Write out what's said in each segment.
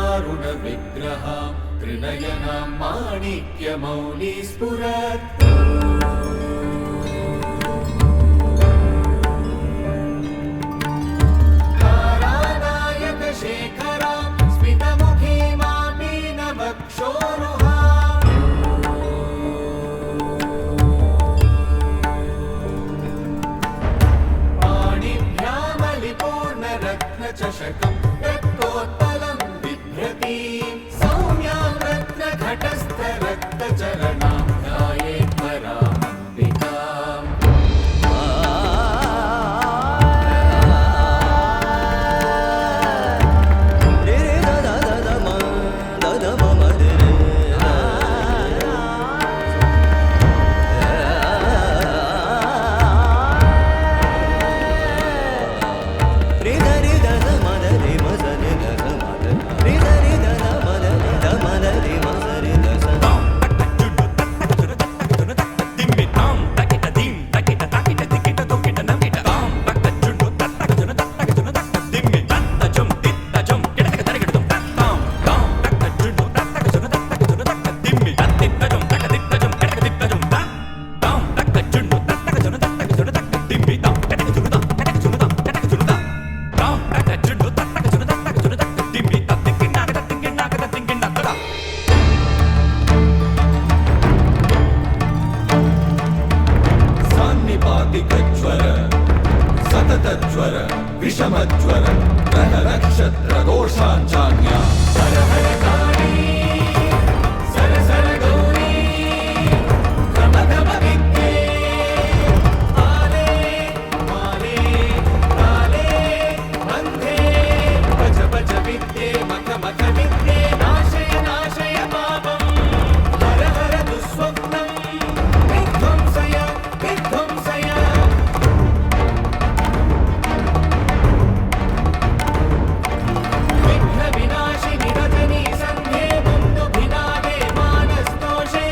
सिन्दूरारुणविग्रहा त्रिनयना माणिक्यमौली स्फुरत् तारानायकशेखरा स्मितमुखी मामीनवक्षोरुहा पाणिभ्यामलिपूर्णरत्नचषकम् रक्तोत्पलं बिभ्रतीं सौम्यां रत्नघटस्थरक्तचरणां ध्यायेत् परामम्बिकाम् सान्निपातिकज्वर सततज्वर विषमज्वर ग्रह नक्षत्र दोषाञ्चान्या हर हर काली सर सर गौरी गम विद्ये आले माले काले बन्धे भज भज विद्ये मख मख विद्ये नाशय नाशय पापम् हर हर दुःस्वप्नम् विध्वंसय विध्वंसय विघ्नविनाशिनि रजनी सन्ध्ये बन्धुभिनादे मानस्तोषे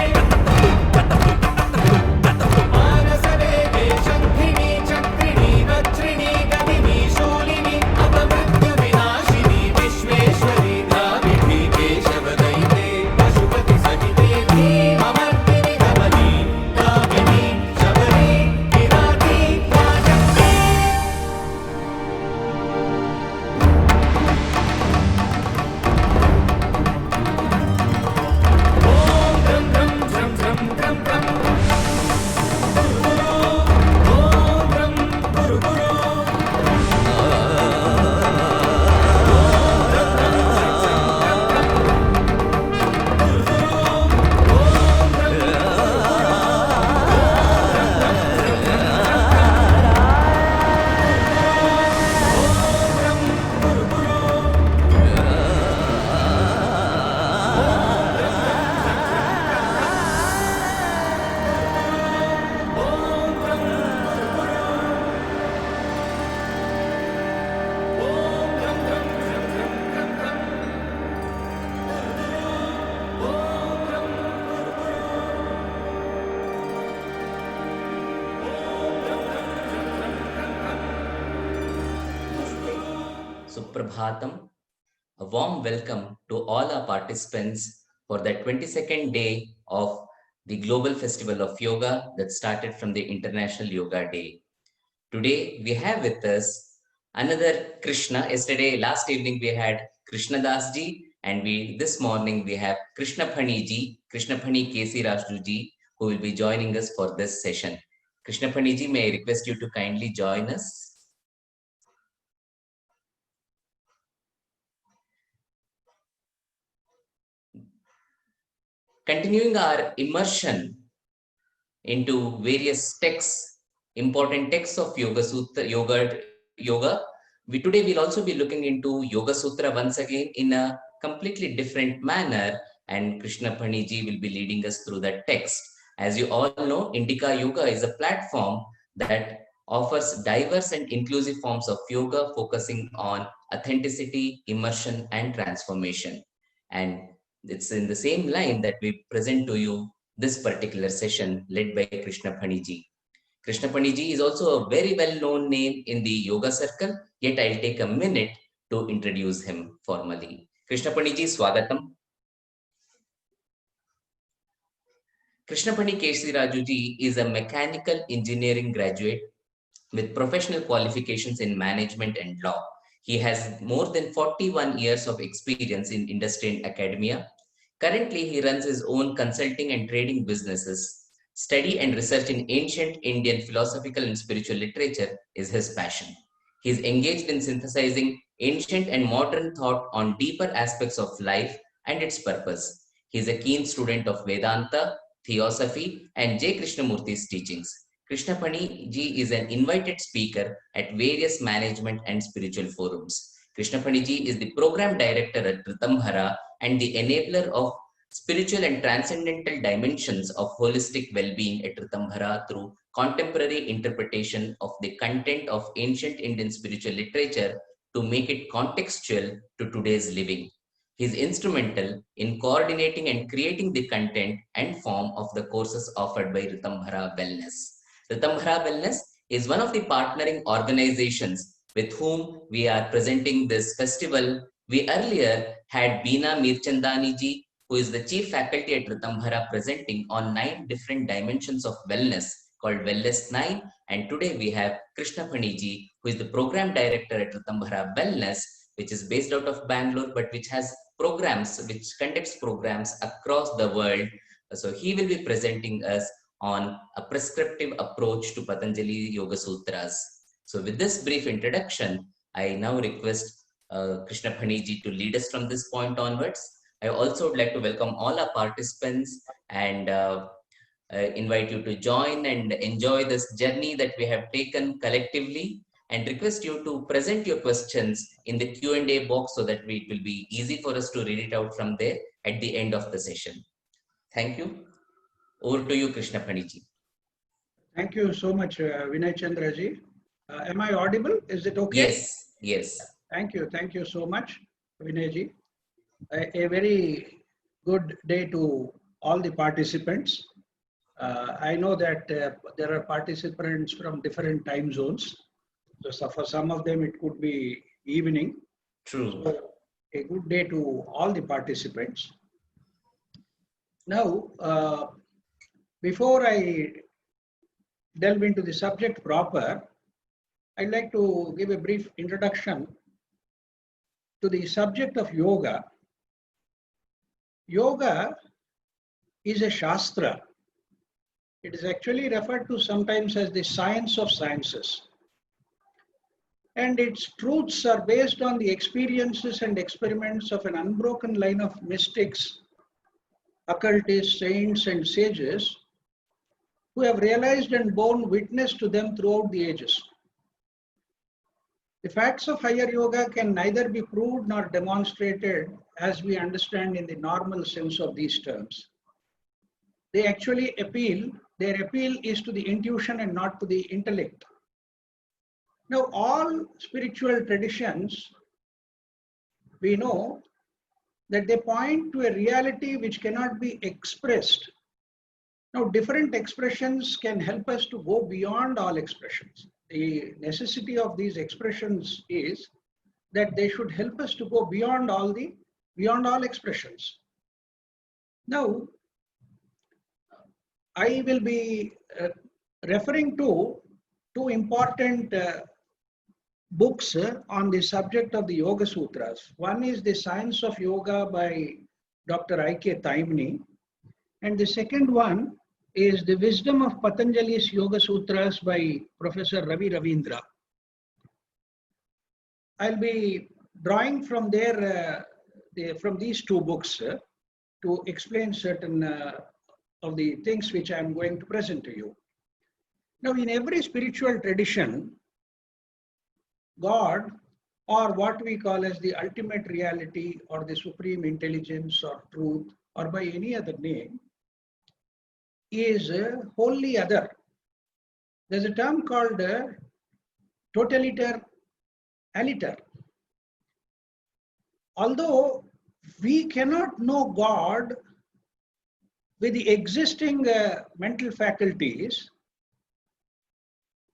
मानसवेगे शङ्खिनी चक्रिणी वज्रिणी गदिनी शूलिनी अपमृत्युविनाशिनी विश्वेश्वरी द्राविडी केशवदैते पशुपति सहिते धीममर्दिनि गमनी कामिनी शबरी विराटी वाचक्री ॐ द्रं द्रं द्रं द्रं द्रं द्रं ॐ द्रं गुरु गुरु Suprabhatam. A warm welcome to all our participants for the 22nd day of the Global Festival of Yoga that started from the International Yoga Day. Today we have with us another Krishna. Yesterday, last evening we had Krishna Das ji, and this morning we have Krishna Phani ji, Krishna Phani Kesi Rajdu ji, who will be joining us for this session. Krishna Phani ji, may I request you to kindly join us? Continuing our immersion into various texts, important texts of Yoga Sutra, Yoga. Today we'll also be looking into Yoga Sutra once again in a completely different manner, and Krishna Phani ji will be leading us through that text. As you all know, Indica Yoga is a platform that offers diverse and inclusive forms of yoga focusing on authenticity, immersion, and transformation. And it's in the same line that we present to you this particular session led by Krishna Phaniji. Krishna Phaniji is also a very well-known name in the yoga circle, yet I'll take a minute to introduce him formally. Krishna Phaniji, Swagatam. Krishnapani Kesi Rajuji is a mechanical engineering graduate with professional qualifications in management and law. He has more than 41 years of experience in industry and academia. Currently, he runs his own consulting and trading businesses. Study and research in ancient Indian philosophical and spiritual literature is his passion. He is engaged in synthesizing ancient and modern thought on deeper aspects of life and its purpose. He is a keen student of Vedanta, Theosophy, and J. Krishnamurti's teachings. Krishnapani ji is an invited speaker at various management and spiritual forums. Krishnapani ji is the program director at Ritambhara and the enabler of spiritual and transcendental dimensions of holistic well-being at Ritambhara through contemporary interpretation of the content of ancient Indian spiritual literature to make it contextual to today's living. He is instrumental in coordinating and creating the content and form of the courses offered by Ritambhara Wellness. Ritambhara Wellness is one of the partnering organizations with whom we are presenting this festival. We earlier had Beena Mirchandani ji, who is the chief faculty at Ritambhara, presenting on 9 different dimensions of wellness called Wellness 9. And today we have Krishna Phaniji, who is the program director at Ritambhara Wellness, which is based out of Bangalore, but which has programs, which conducts programs across the world. So he will be presenting us on a prescriptive approach to Patanjali Yoga Sutras. So with this brief introduction, I now request Krishna Phaniji to lead us from this point onwards. I also would like to welcome all our participants and invite you to join and enjoy this journey that we have taken collectively, and request you to present your questions in the Q&A box so that it will be easy for us to read it out from there at the end of the session. Thank you. Over to you, Krishna Phaniji. Thank you so much, Vinay Chandraji. Am I audible? Is it okay? Yes, yes. Thank you so much, Vinayji. A very good day to all the participants. I know that there are participants from different time zones. So for some of them, it could be evening. True. So a good day to all the participants. Now, before I delve into the subject proper, I'd like to give a brief introduction to the subject of yoga. Yoga is a shastra. It is actually referred to sometimes as the science of sciences. And its truths are based on the experiences and experiments of an unbroken line of mystics, occultists, saints, and sages who have realized and borne witness to them throughout the ages. The facts of higher yoga can neither be proved nor demonstrated as we understand in the normal sense of these terms. They actually their appeal is to the intuition and not to the intellect. Now, all spiritual traditions, we know that they point to a reality which cannot be expressed. Now, different expressions can help us to go beyond all expressions. The necessity of these expressions is that they should help us to go beyond all expressions. Now, I will be referring to two important books on the subject of the Yoga Sutras. One is The Science of Yoga by Dr. I.K. Taimni, and the second one is The Wisdom of Patanjali's Yoga Sutras by Professor Ravi Ravindra. I'll be drawing from from these two books to explain certain of the things which I'm going to present to you. Now, in every spiritual tradition, God, or what we call as the ultimate reality or the supreme intelligence or truth, or by any other name, is wholly other. There's a term called totaliter aliter. Although we cannot know God with the existing mental faculties.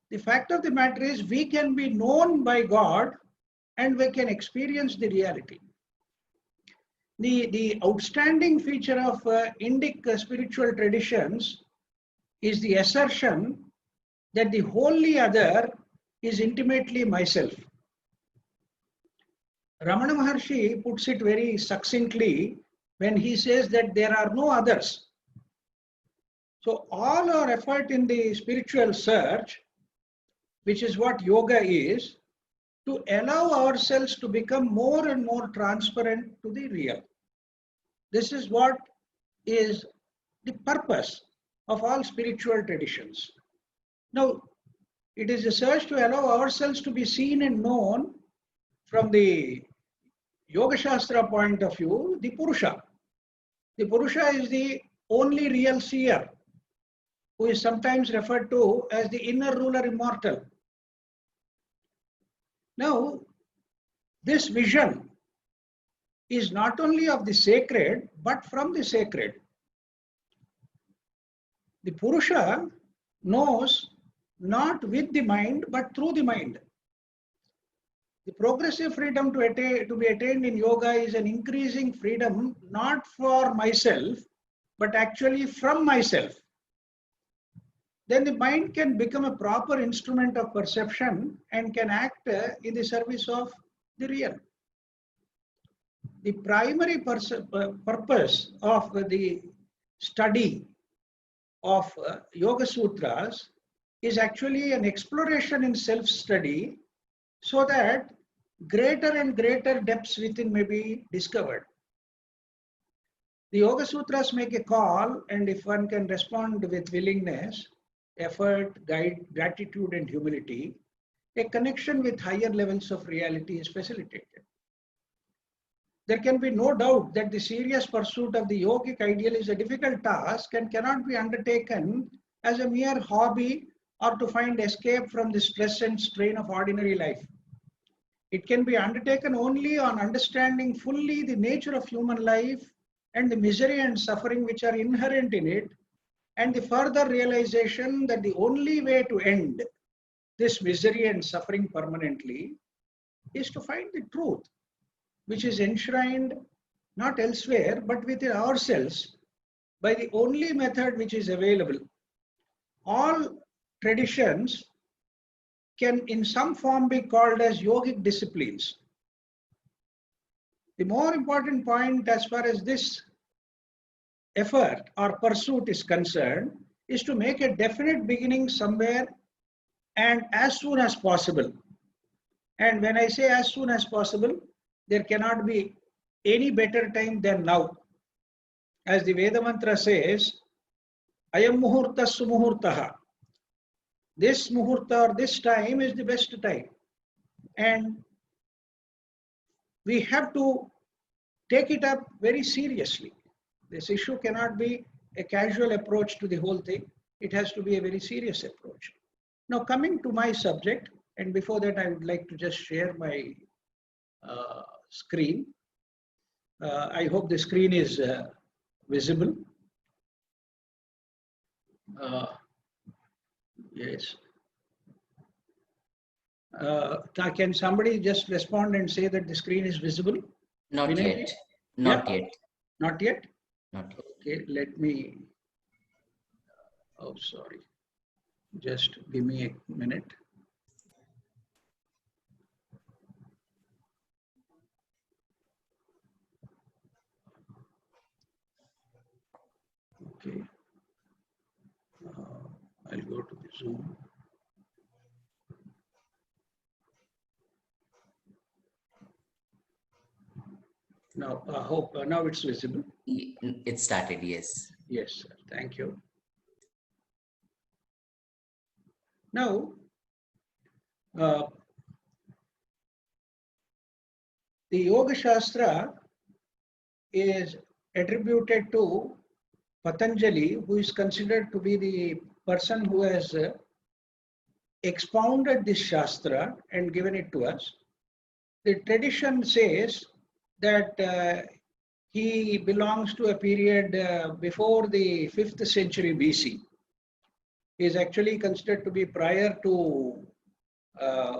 The fact of the matter is we can be known by God and we can experience the reality. The outstanding feature of Indic spiritual traditions is the assertion that the wholly other is intimately myself. Ramana Maharshi puts it very succinctly when he says that there are no others. So all our effort in the spiritual search, which is what yoga is, to allow ourselves to become more and more transparent to the real. This is what is the purpose of all spiritual traditions. Now, it is a search to allow ourselves to be seen and known from the Yoga Shastra point of view, the Purusha. The Purusha is the only real seer, who is sometimes referred to as the inner ruler immortal. Now, this vision is not only of the sacred, but from the sacred. The Purusha knows not with the mind, but through the mind. The progressive freedom to be attained in yoga is an increasing freedom, not for myself, but actually from myself. Then the mind can become a proper instrument of perception and can act in the service of the real. The primary purpose of the study of Yoga Sutras is actually an exploration in self-study so that greater and greater depths within may be discovered. The Yoga Sutras make a call, and if one can respond with willingness, effort, gratitude, and humility, a connection with higher levels of reality is facilitated. There can be no doubt that the serious pursuit of the yogic ideal is a difficult task and cannot be undertaken as a mere hobby or to find escape from the stress and strain of ordinary life. It can be undertaken only on understanding fully the nature of human life and the misery and suffering which are inherent in it, and the further realization that the only way to end this misery and suffering permanently is to find the truth, which is enshrined not elsewhere but within ourselves by the only method which is available. All traditions can in some form be called as yogic disciplines. The more important point as far as this effort or pursuit is concerned is to make a definite beginning somewhere and as soon as possible. And when I say as soon as possible, there cannot be any better time than now. As the Veda mantra says, Ayam muhurta sumuhurtaha. This muhurta or this time is the best time. And we have to take it up very seriously. This issue cannot be a casual approach to the whole thing. It has to be a very serious approach. Now, coming to my subject, and before that, I would like to just share my screen. I hope the screen is visible. Yes. Can somebody just respond and say that the screen is visible? Not Vinay? yet. Not Yeah. yet. Not yet? Not yet. Okay, let me, oh, sorry. Just give me a minute. Okay. I'll go to the Zoom. Now, I hope now it's visible. It started, yes. Yes, sir. Thank you. Now, the Yoga Shastra is attributed to Patanjali, who is considered to be the person who has expounded this Shastra and given it to us. The tradition says that he belongs to a period before the 5th century BC. He is actually considered to be prior to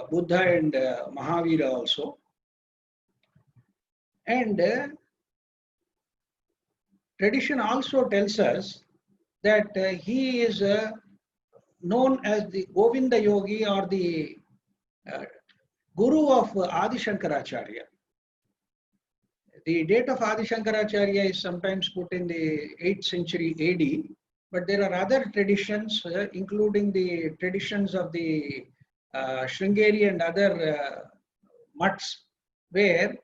Buddha and Mahavira also. And tradition also tells us that he is known as the Govinda Yogi or the Guru of Adi Shankaracharya. The date of Adi Shankaracharya is sometimes put in the 8th century AD, but there are other traditions, including the traditions of the Sringeri and other mutts, where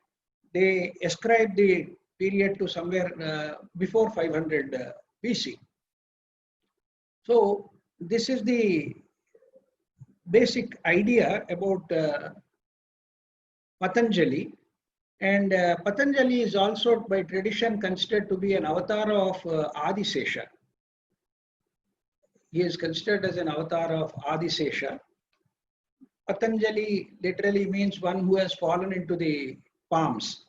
they ascribe the period to somewhere before 500 BC. So this is the basic idea about Patanjali. And Patanjali is also by tradition considered to be an avatar of Adisesha. He is considered as an avatar of Adisesha. Patanjali literally means one who has fallen into the palms.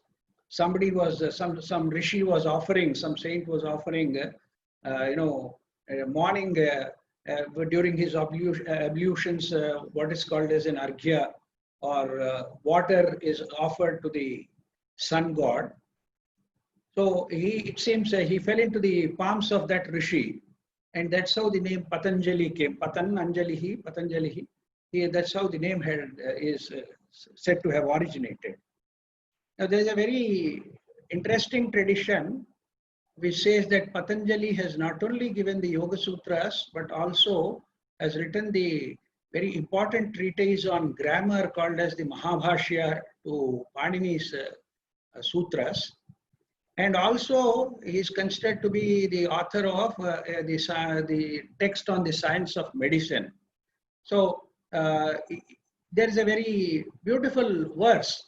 Somebody was, some rishi was offering, some saint was offering, morning during his ablutions, what is called as an arghya, or water is offered to the sun god. So it seems he fell into the palms of that rishi, and that's how the name Patanjali came. Patanjalihi, Patanjalihi. That's how the name is said to have originated. Now there is a very interesting tradition which says that Patanjali has not only given the Yoga Sutras, but also has written the very important treatise on grammar called as the Mahabhashya to Panini's Sutras. And also he is considered to be the author of the text on the science of medicine. So there is a very beautiful verse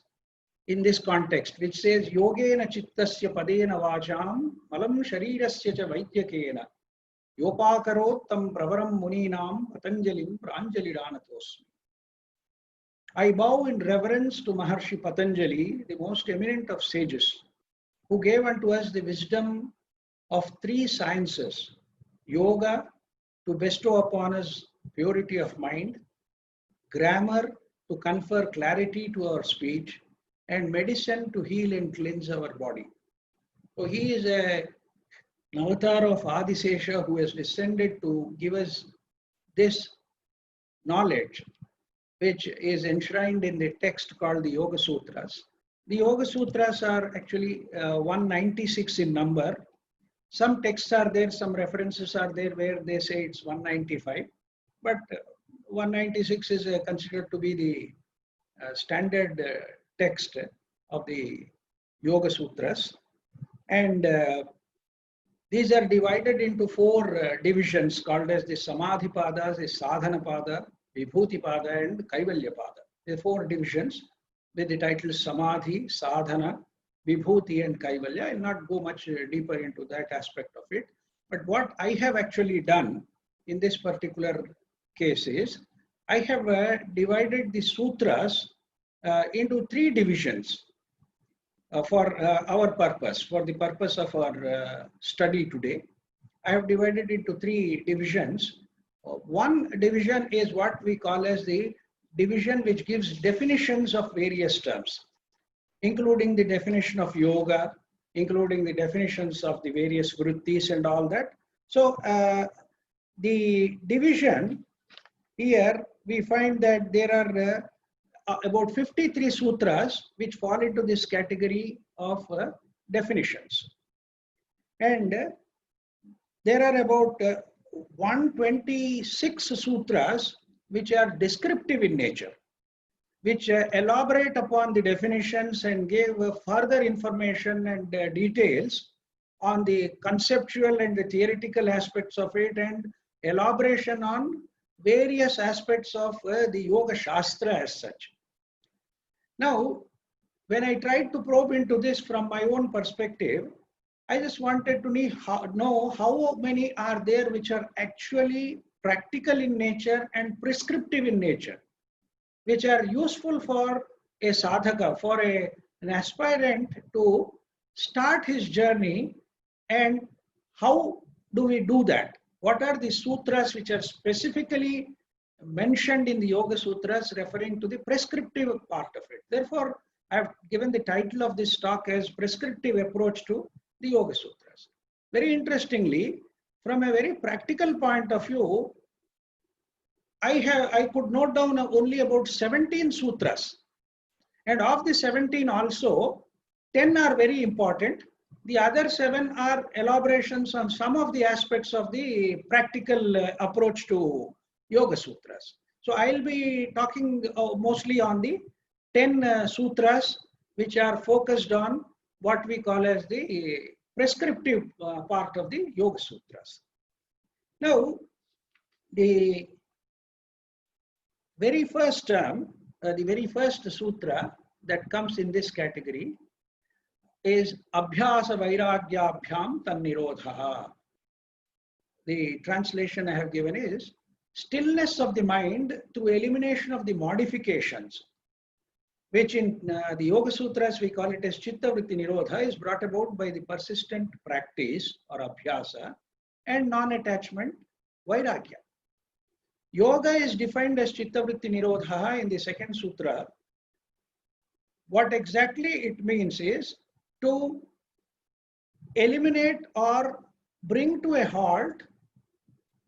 in this context which says, Yogena chittasya padena vajam malam sharirasya cha vaidyakena yopakarottam pravaram muninam patanjalim pranjalidanatosmi. I bow in reverence to Maharshi Patanjali, the most eminent of sages, who gave unto us the wisdom of 3 sciences: yoga, to bestow upon us purity of mind; grammar, to confer clarity to our speech; and medicine, to heal and cleanse our body. So he is an avatar of Adisesha who has descended to give us this knowledge, which is enshrined in the text called the Yoga Sutras. The Yoga Sutras are actually 196 in number. Some texts are there, some references are there where they say it's 195, but 196 is considered to be the standard text of the Yoga Sutras. And these are divided into 4 divisions called as the Samadhi Padas, the Sadhana Pada, Vibhuti Pada, and Kaivalya Pada. The 4 divisions with the titles Samadhi, Sadhana, Vibhuti, and Kaivalya. I will not go much deeper into that aspect of it. But what I have actually done in this particular case is, I have divided the sutras into 3 divisions for our purpose, for the purpose of our study today. I have divided into 3 divisions. One division is what we call as the division which gives definitions of various terms, including the definition of yoga, including the definitions of the various vrittis and all that. So the division here, we find that there are about 53 sutras which fall into this category of definitions. And there are about 126 sutras which are descriptive in nature, which elaborate upon the definitions and give further information and details on the conceptual and the theoretical aspects of it, and elaboration on various aspects of the Yoga Shastra as such. Now, when I tried to probe into this from my own perspective, I just wanted to know how many are there which are actually practical in nature and prescriptive in nature, which are useful for a sadhaka, for an aspirant to start his journey, and how do we do that? What are the sutras which are specifically mentioned in the Yoga Sutras referring to the prescriptive part of it? Therefore, I have given the title of this talk as Prescriptive Approach to the Yoga Sutras. Very interestingly, from a very practical point of view, I could note down only about 17 sutras. And of the 17 also, 10 are very important. The other 7 are elaborations on some of the aspects of the practical approach to Yoga Sutras. So I'll be talking mostly on the 10 sutras which are focused on what we call as the prescriptive part of the Yoga Sutras. Now, the very first term, the very first sutra that comes in this category is Abhyasa Vairagyabhyam Tannirodha. The translation I have given is stillness of the mind through elimination of the modifications, which in the Yoga Sutras we call it as Chitta Vritti Nirodha, is brought about by the persistent practice or Abhyasa and non-attachment Vairagya. Yoga is defined as Chitta Vritti Nirodha in the second sutra. What exactly it means is to eliminate or bring to a halt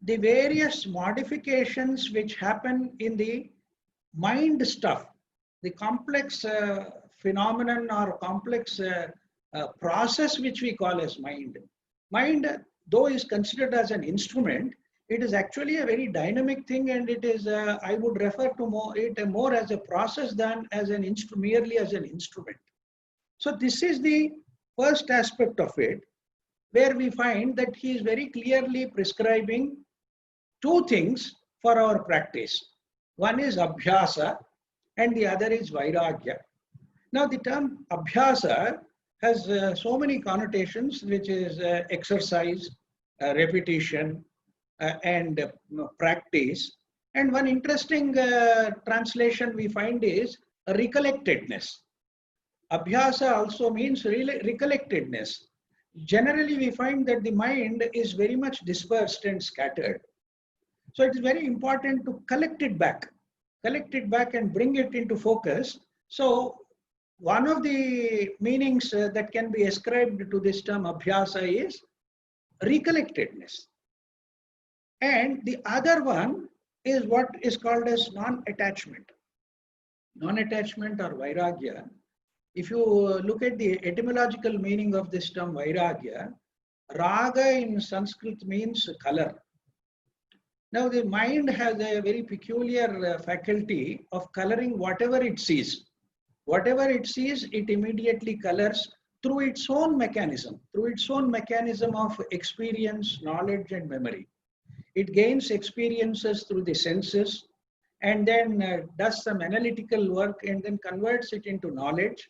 the various modifications which happen in the mind stuff, the complex phenomenon or complex process which we call as mind. Mind, though is considered as an instrument, it is actually a very dynamic thing, and it is, I would refer to it more as a process than as an merely as an instrument. So this is the first aspect of it, where we find that he is very clearly prescribing 2 things for our practice. One is Abhyasa and the other is Vairagya. Now the term Abhyasa has so many connotations, which is exercise, repetition, and practice. And one interesting translation we find is recollectedness. Abhyasa also means recollectedness. Generally, we find that the mind is very much dispersed and scattered. So it is very important to collect it back and bring it into focus. So one of the meanings that can be ascribed to this term Abhyasa is recollectedness. And the other one is what is called as non-attachment. Non-attachment or Vairagya. If you look at the etymological meaning of this term Vairagya, Raga in Sanskrit means color. Now the mind has a very peculiar faculty of coloring whatever it sees. Whatever it sees, it immediately colors through its own mechanism of experience, knowledge, and memory. It gains experiences through the senses and then does some analytical work and then converts it into knowledge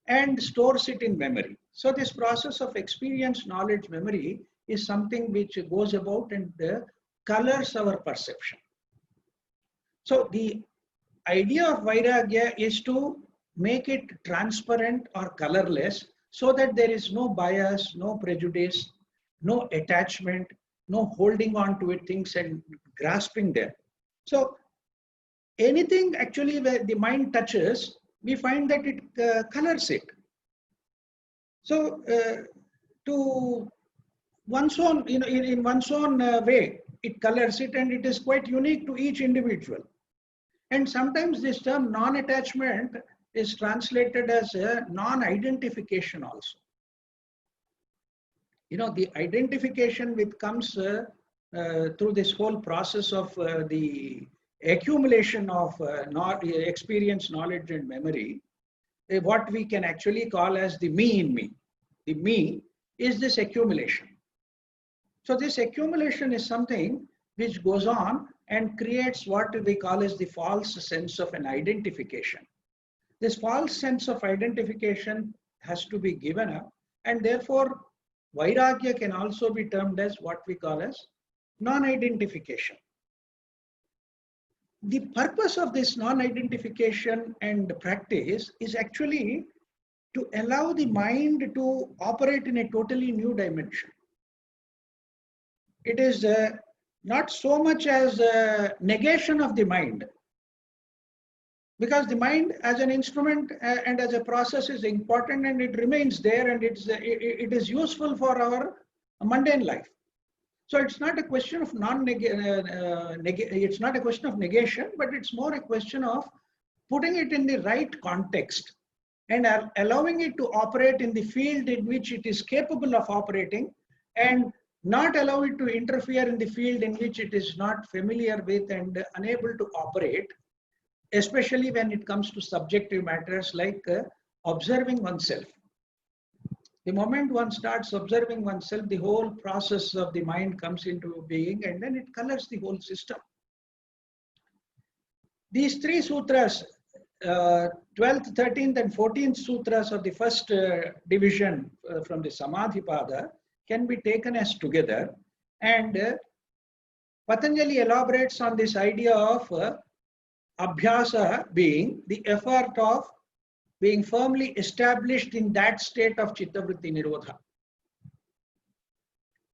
and stores it in memory. So this process of experience, knowledge, memory is something which goes about and colors our perception. So the idea of Vairagya is to make it transparent or colorless so that there is no bias, no prejudice, no attachment, no holding on to it, things and grasping them. So anything actually where the mind touches, we find that it colors it. So to one's own, in one's own way, it colors it, and it is quite unique to each individual. And sometimes this term non-attachment is translated as a non-identification also. The identification which comes through this whole process of the accumulation of experience, knowledge, and memory, what we can actually call as the me in me. The me is this accumulation. So this accumulation is something which goes on and creates what we call as the false sense of an identification. This false sense of identification has to be given up, and therefore Vairagya can also be termed as what we call as non-identification. The purpose of this non-identification and practice is actually to allow the mind to operate in a totally new dimension. It is not so much as a negation of the mind, because the mind as an instrument and as a process is important, and it remains there, and it is useful for our mundane life. So it's not a question of it's not a question of negation, but it's more a question of putting it in the right context and allowing it to operate in the field in which it is capable of operating, and not allow it to interfere in the field in which it is not familiar with and unable to operate, especially when it comes to subjective matters like observing oneself. The moment one starts observing oneself, the whole process of the mind comes into being, and then it colors the whole system. These three sutras, 12th, 13th and 14th sutras of the first division from the Samadhipada, can be taken as together, and Patanjali elaborates on this idea of abhyasa being the effort of being firmly established in that state of chittavritti nirodha.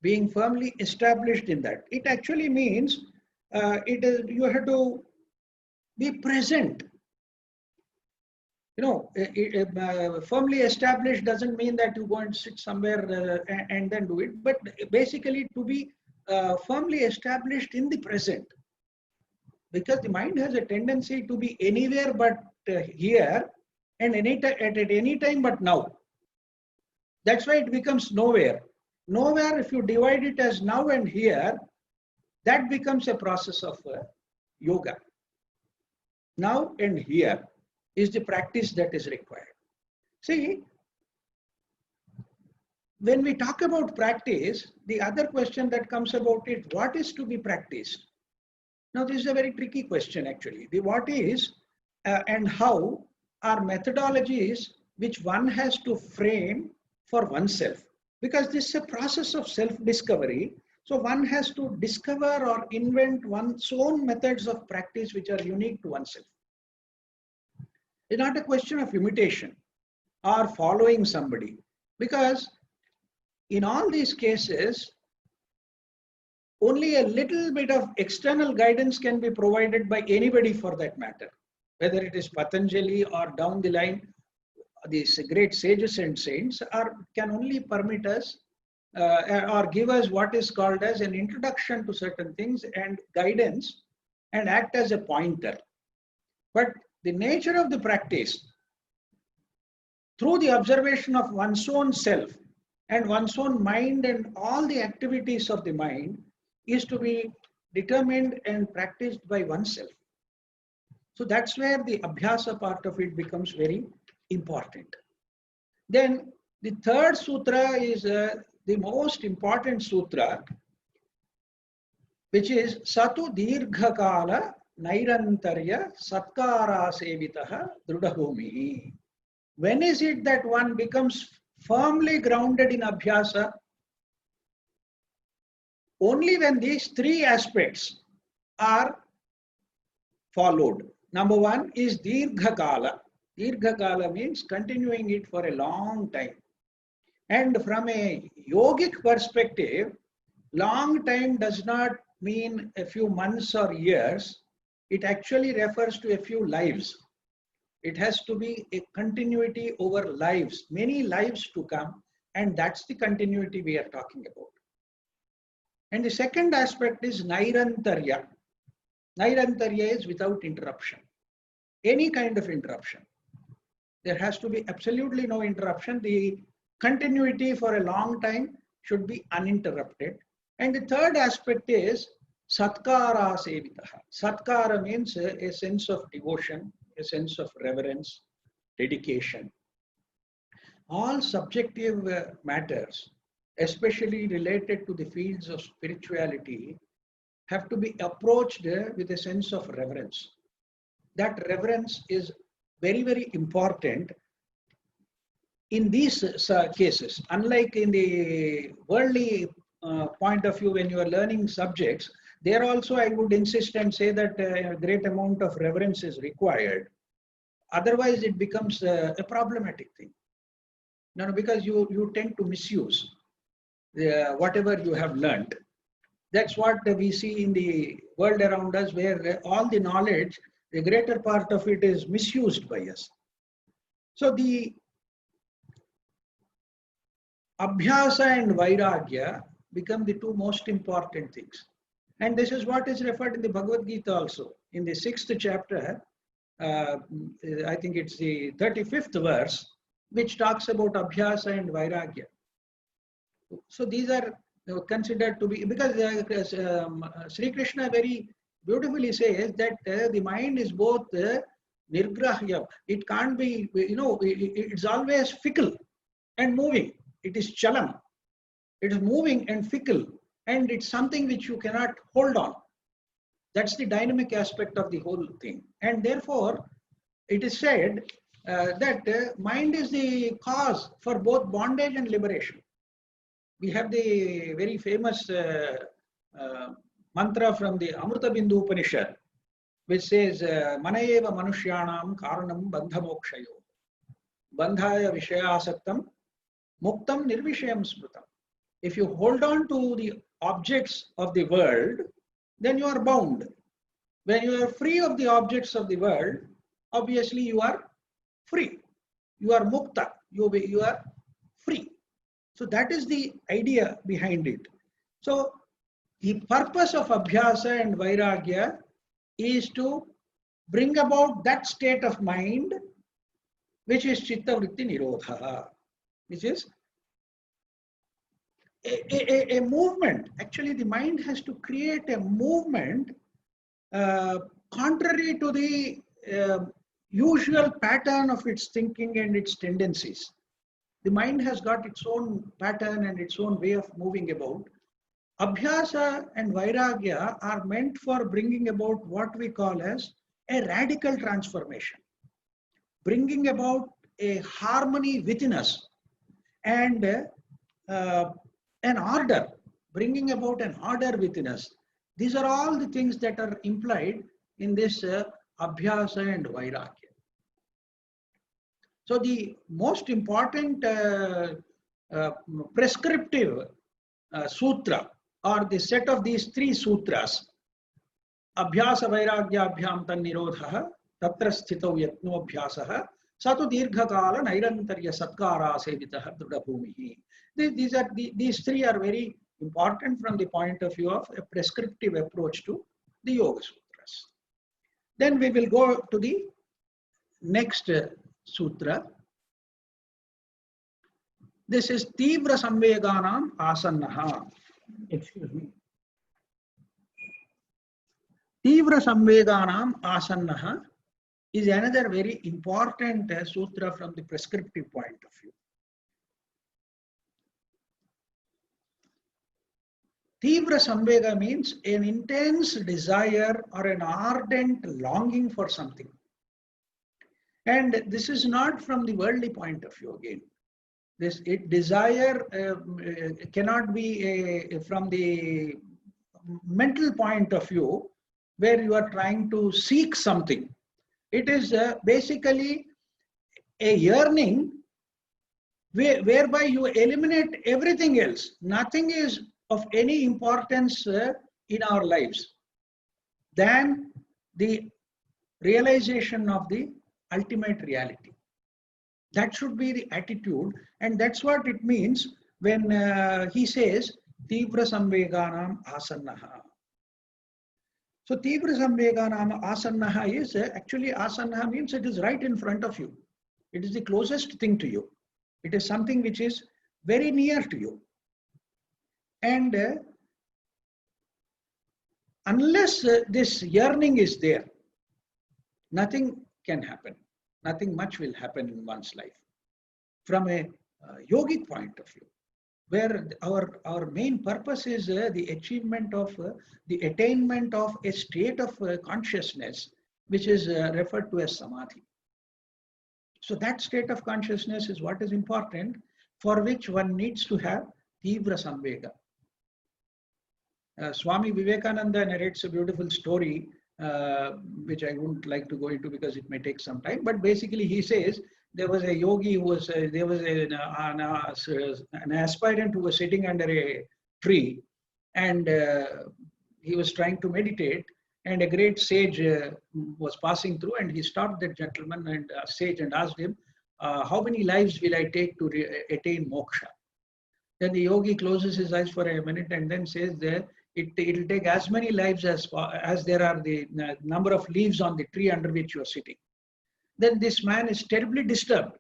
Being firmly established in that. It actually means you have to be present. Firmly established doesn't mean that you go and sit somewhere and then do it, but basically to be firmly established in the present. Because the mind has a tendency to be anywhere but here, and at any time but now. That's why it becomes nowhere. Nowhere, if you divide it as now and here, that becomes a process of yoga. Now and here is the practice that is required. See, when we talk about practice, the other question that comes about it, what is to be practiced? Now, this is a very tricky question actually. The what is and how are methodologies which one has to frame for oneself, because this is a process of self-discovery. So one has to discover or invent one's own methods of practice which are unique to oneself. It's not a question of imitation or following somebody, because in all these cases, only a little bit of external guidance can be provided by anybody for that matter, whether it is Patanjali or down the line, these great sages and saints can only permit us or give us what is called as an introduction to certain things and guidance and act as a pointer. But the nature of the practice, through the observation of one's own self and one's own mind and all the activities of the mind, is to be determined and practiced by oneself. So that's where the abhyasa part of it becomes very important. Then the third sutra is the most important sutra, which is Satu Dirghakala Nairantarya Satkara Sevitaha Drudabhumi. When is it that one becomes firmly grounded in abhyasa? Only when these three aspects are followed. Number one is Dirghakala. Dirghakala means continuing it for a long time. And from a yogic perspective, long time does not mean a few months or years. It actually refers to a few lives. It has to be a continuity over lives, many lives to come, and that's the continuity we are talking about. And the second aspect is Nairantarya. Nairantarya is without interruption. Any kind of interruption. There has to be absolutely no interruption. The continuity for a long time should be uninterrupted. And the third aspect is Satkara Sevitaha. Satkara means a sense of devotion, a sense of reverence, dedication. All subjective matters, especially related to the fields of spirituality, have to be approached with a sense of reverence. That reverence is very, very important in these cases. Unlike in the worldly point of view, when you are learning subjects, there also I would insist and say that a great amount of reverence is required. Otherwise, it becomes a problematic thing. No, because you tend to misuse whatever you have learned. That's what we see in the world around us, where all the knowledge, the greater part of it is misused by us. So the Abhyasa and Vairagya become the two most important things. And this is what is referred in the Bhagavad Gita also. In the 6th chapter, I think it's the 35th verse, which talks about Abhyasa and Vairagya. So these are considered to be, because Sri Krishna very beautifully says that the mind is both nirgrahya. It can't be, it's always fickle and moving. It is chalam. It is moving and fickle, and it's something which you cannot hold on. That's the dynamic aspect of the whole thing. And therefore, it is said that mind is the cause for both bondage and liberation. We have the very famous mantra from the Amrita Bindu Upanishad, which says, Manayeva Manushyanam Karanam Bandhamokshayo Bandhaya Vishayasaktam Muktam Nirvishayam Smrutam. If you hold on to the objects of the world, then you are bound. When you are free of the objects of the world, obviously you are free. You are mukta. You are free. So that is the idea behind it. So the purpose of Abhyasa and Vairagya is to bring about that state of mind which is Chitta Vritti Nirodha, which is a movement. Actually, the mind has to create a movement contrary to the usual pattern of its thinking and its tendencies. The mind has got its own pattern and its own way of moving about. Abhyasa and Vairagya are meant for bringing about what we call as a radical transformation, bringing about a harmony within us and an order, bringing about an order within us. These are all the things that are implied in this Abhyasa and Vairagya. So the most important prescriptive sutra, or the set of these three sutras, Abhyasa Vairagya Abhyam Tan Nirodha Tatra Sthitau Yatno Abhyasaha Satu Dirghakala Nairantarya Satkara Sevitaha Drudabhumihi. These three are very important from the point of view of a prescriptive approach to the Yoga Sutras. Then we will go to the next sutra. This is Tivra Samveganam Asannaha. Excuse me. Tivra Samveganam Asannaha is another very important sutra from the prescriptive point of view. Tivra Samvega means an intense desire or an ardent longing for something. And this is not from the worldly point of view again. Desire cannot be from the mental point of view where you are trying to seek something. It is basically a yearning whereby you eliminate everything else. Nothing is of any importance in our lives than the realization of the ultimate reality. That should be the attitude, and that's what it means when he says Tivra Samveganam Asannaha. So Tivra Samveganam Asannaha is actually Asannaha means it is right in front of you. It is the closest thing to you. It is something which is very near to you. And unless this yearning is there, nothing can happen. Nothing much will happen in one's life. From a yogic point of view, where our main purpose is the achievement of, the attainment of a state of consciousness, which is referred to as samadhi. So that state of consciousness is what is important, for which one needs to have Tivra Samvega. Swami Vivekananda narrates a beautiful story, which I wouldn't like to go into because it may take some time. But basically he says there was a yogi who was, there was an aspirant who was sitting under a tree, and he was trying to meditate, and a great sage was passing through, and he stopped that gentleman and sage and asked him, how many lives will I take to attain moksha? Then the yogi closes his eyes for a minute and then says there, it'll take as many lives as there are the number of leaves on the tree under which you are sitting. Then this man is terribly disturbed.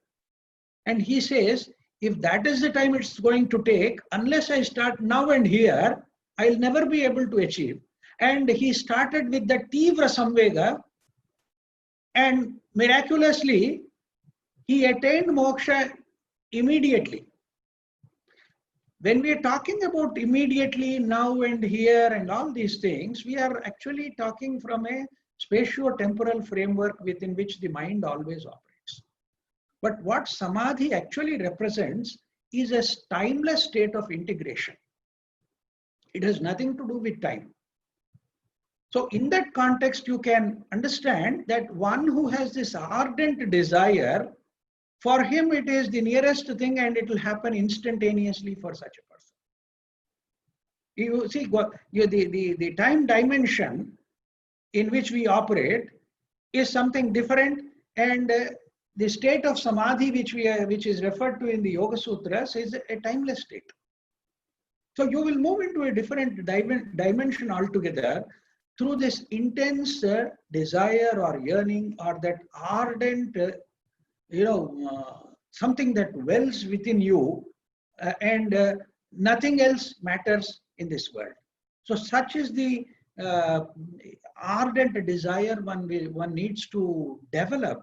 And he says, if that is the time it's going to take, unless I start now and here, I'll never be able to achieve. And he started with the Tivra Samvega, and miraculously, he attained moksha immediately. When we are talking about immediately, now and here, and all these things, we are actually talking from a spatio-temporal framework within which the mind always operates. But what samadhi actually represents is a timeless state of integration. It has nothing to do with time. So in that context, you can understand that one who has this ardent desire, for him it is the nearest thing, and it will happen instantaneously for such a person. You see, the time dimension in which we operate is something different, and the state of samadhi which is referred to in the Yoga Sutras is a timeless state. So you will move into a different dimension altogether through this intense desire or yearning, or that ardent, something that wells within you, and nothing else matters in this world. So such is the ardent desire one needs to develop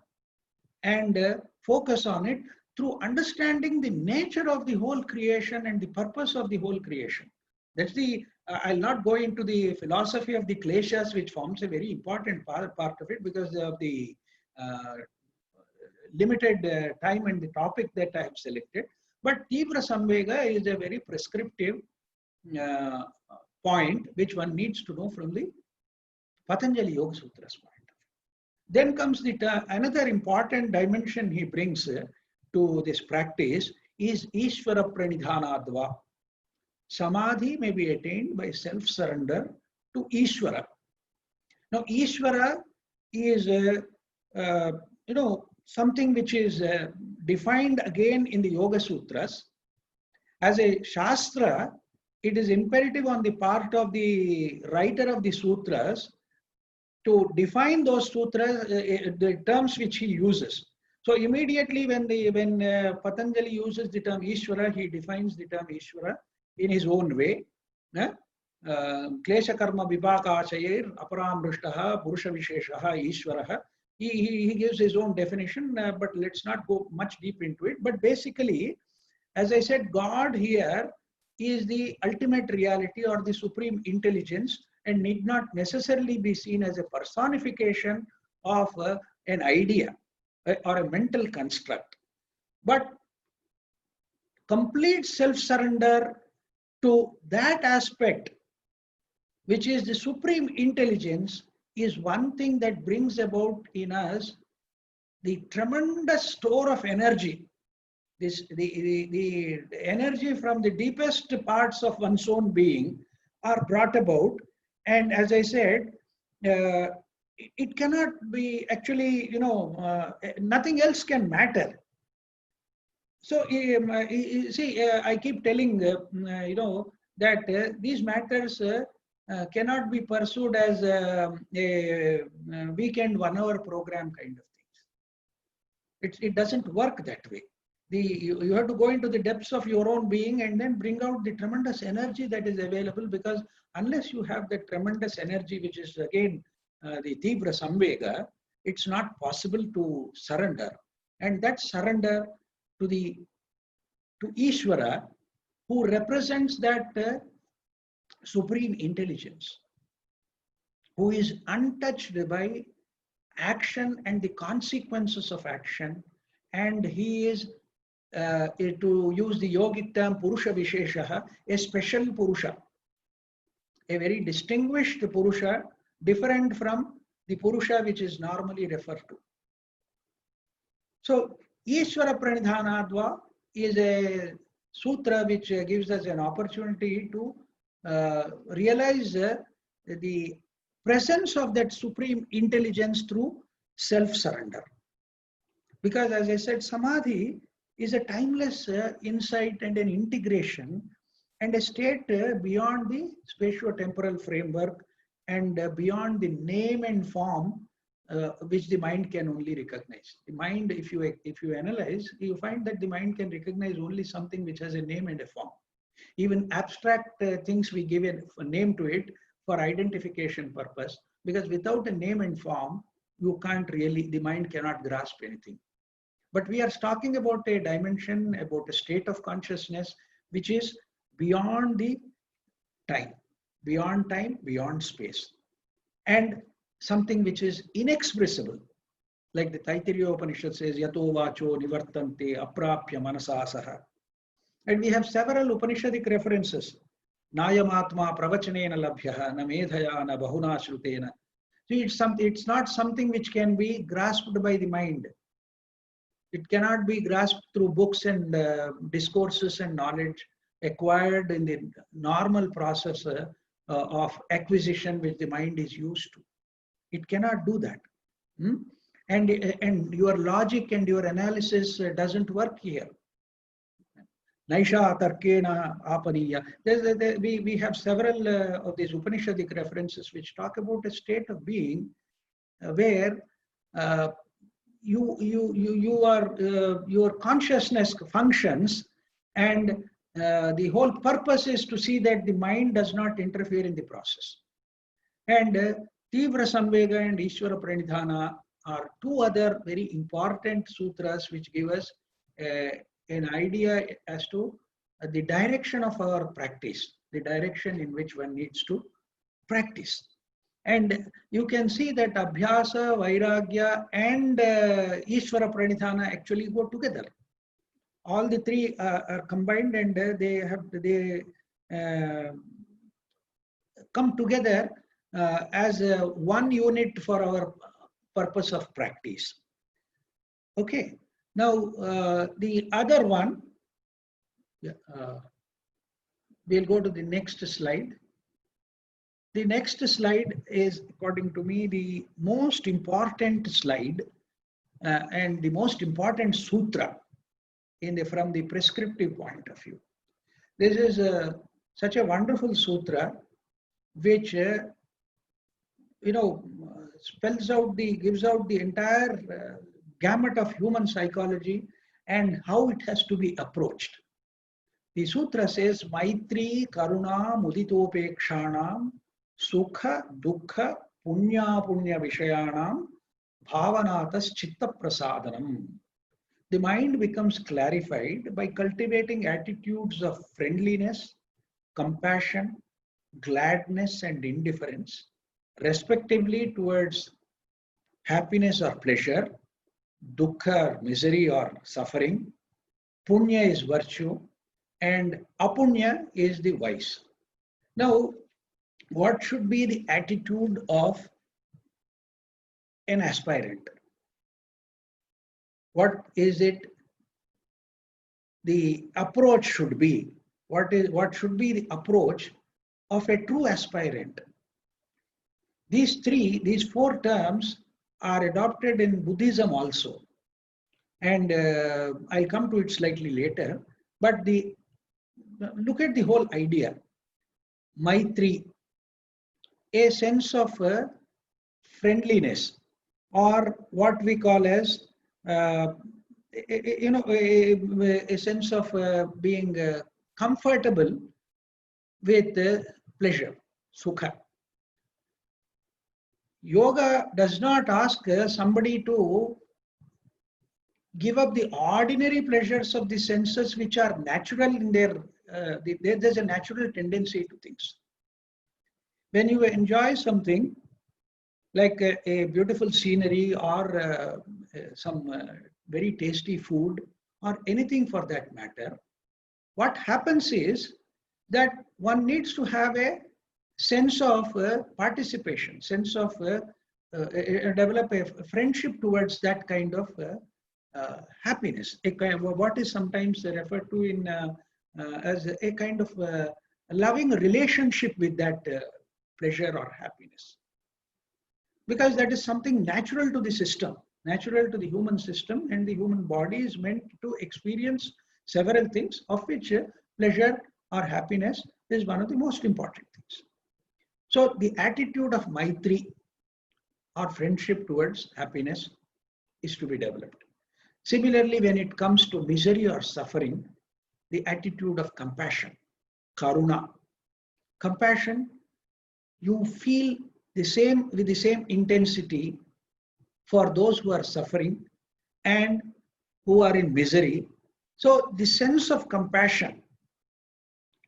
and focus on it through understanding the nature of the whole creation and the purpose of the whole creation. That's the, I'll not go into the philosophy of the kleshas, which forms a very important part of it because of the limited time and the topic that I have selected. But Tivra Samvega is a very prescriptive point which one needs to know from the Patanjali Yoga Sutras point. Then comes another important dimension he brings to this practice is Ishvara Pranidhanadva. Samadhi may be attained by self-surrender to Ishvara. Now, Ishvara is, something which is defined again in the Yoga Sutras. As a Shastra, it is imperative on the part of the writer of the Sutras to define those sutras, the terms which he uses. So immediately when Patanjali uses the term Ishvara, he defines the term Ishvara in his own way. Klesha karma vipakachayir aparamrushtaha purusha visheshaha Ishvaraha. He gives his own definition, but let's not go much deep into it. But basically, as I said, God here is the ultimate reality or the supreme intelligence, and need not necessarily be seen as a personification of an idea or a mental construct. But complete self-surrender to that aspect, which is the supreme intelligence, is one thing that brings about in us the tremendous store of energy. The energy from the deepest parts of one's own being are brought about. And as I said, it cannot be actually, nothing else can matter. So, see, I keep telling, that these matters cannot be pursued as a weekend 1 hour program kind of things. It doesn't work that way. You have to go into the depths of your own being and then bring out the tremendous energy that is available, because unless you have that tremendous energy, which is again the Tivra Samvega, it's not possible to surrender. And that surrender to Ishvara, who represents that supreme intelligence, who is untouched by action and the consequences of action, and he is, to use the yogic term Purusha Visheshaha, a special Purusha, a very distinguished Purusha, different from the Purusha which is normally referred to. So Ishvara Pranidhanadva is a sutra which gives us an opportunity to realize the presence of that supreme intelligence through self-surrender. Because as I said, samadhi is a timeless insight and an integration and a state beyond the spatio-temporal framework and beyond the name and form which the mind can only recognize. The mind, if you analyze, you find that the mind can recognize only something which has a name and a form. Even abstract things, we give a name to it for identification purpose, because without a name and form, you can't really, the mind cannot grasp anything. But we are talking about a dimension, about a state of consciousness, which is beyond the time, beyond space, and something which is inexpressible. Like the Taittiriya Upanishad says, Yato vacho nivartante aprapya manasasaha. And we have several Upanishadic references. Nayamatma pravachanena labhyaha na medhaya na bahuna shrutena. So it's not something which can be grasped by the mind. It cannot be grasped through books and discourses and knowledge acquired in the normal process of acquisition which the mind is used to. It cannot do that. And your logic and your analysis doesn't work here. Naisha tarkena apaniya. We have several of these Upanishadic references which talk about a state of being where your consciousness functions, and the whole purpose is to see that the mind does not interfere in the process. And Tivra Samvega and Ishvara Pranidhana are two other very important sutras which give us an idea as to the direction of our practice, the direction in which one needs to practice. And you can see that Abhyasa, Vairagya and Ishvara Pranidhana actually go together. All the three are combined, and they come together as one unit for our purpose of practice. Okay. Now, the other one, we'll go to the next slide. The next slide is, according to me, the most important slide and the most important sutra from the prescriptive point of view. This is such a wonderful sutra which spells out gives out the entire gamut of human psychology and how it has to be approached. The sutra says, Maitri Karuna Muditopekshanam Sukha Dukkha Punya Punya Vishayanam Bhavanatas Chitta Prasadanam. The mind becomes clarified by cultivating attitudes of friendliness, compassion, gladness, and indifference, respectively towards happiness or pleasure, dukkha or misery or suffering, punya is virtue, and apunya is the vice. Now, what should be the attitude of an aspirant? What is it the approach should be? What should be the approach of a true aspirant? These four terms are adopted in Buddhism also, and I'll come to it slightly later. But look at the whole idea. Maitri, a sense of friendliness, or what we call as a sense of being comfortable with pleasure, sukha. Yoga does not ask somebody to give up the ordinary pleasures of the senses which are natural in there's a natural tendency to things. When you enjoy something like a beautiful scenery or some very tasty food or anything for that matter, what happens is that one needs to have a sense of participation, sense of develop a friendship towards that kind of happiness, what is sometimes referred to in as a kind of loving relationship with that pleasure or happiness. Because that is something natural to the system, natural to the human system, and the human body is meant to experience several things, of which pleasure or happiness is one of the most important things. So the attitude of Maitri or friendship towards happiness is to be developed. Similarly, when it comes to misery or suffering, the attitude of compassion, karuna. Compassion, you feel the same with the same intensity for those who are suffering and who are in misery. So the sense of compassion,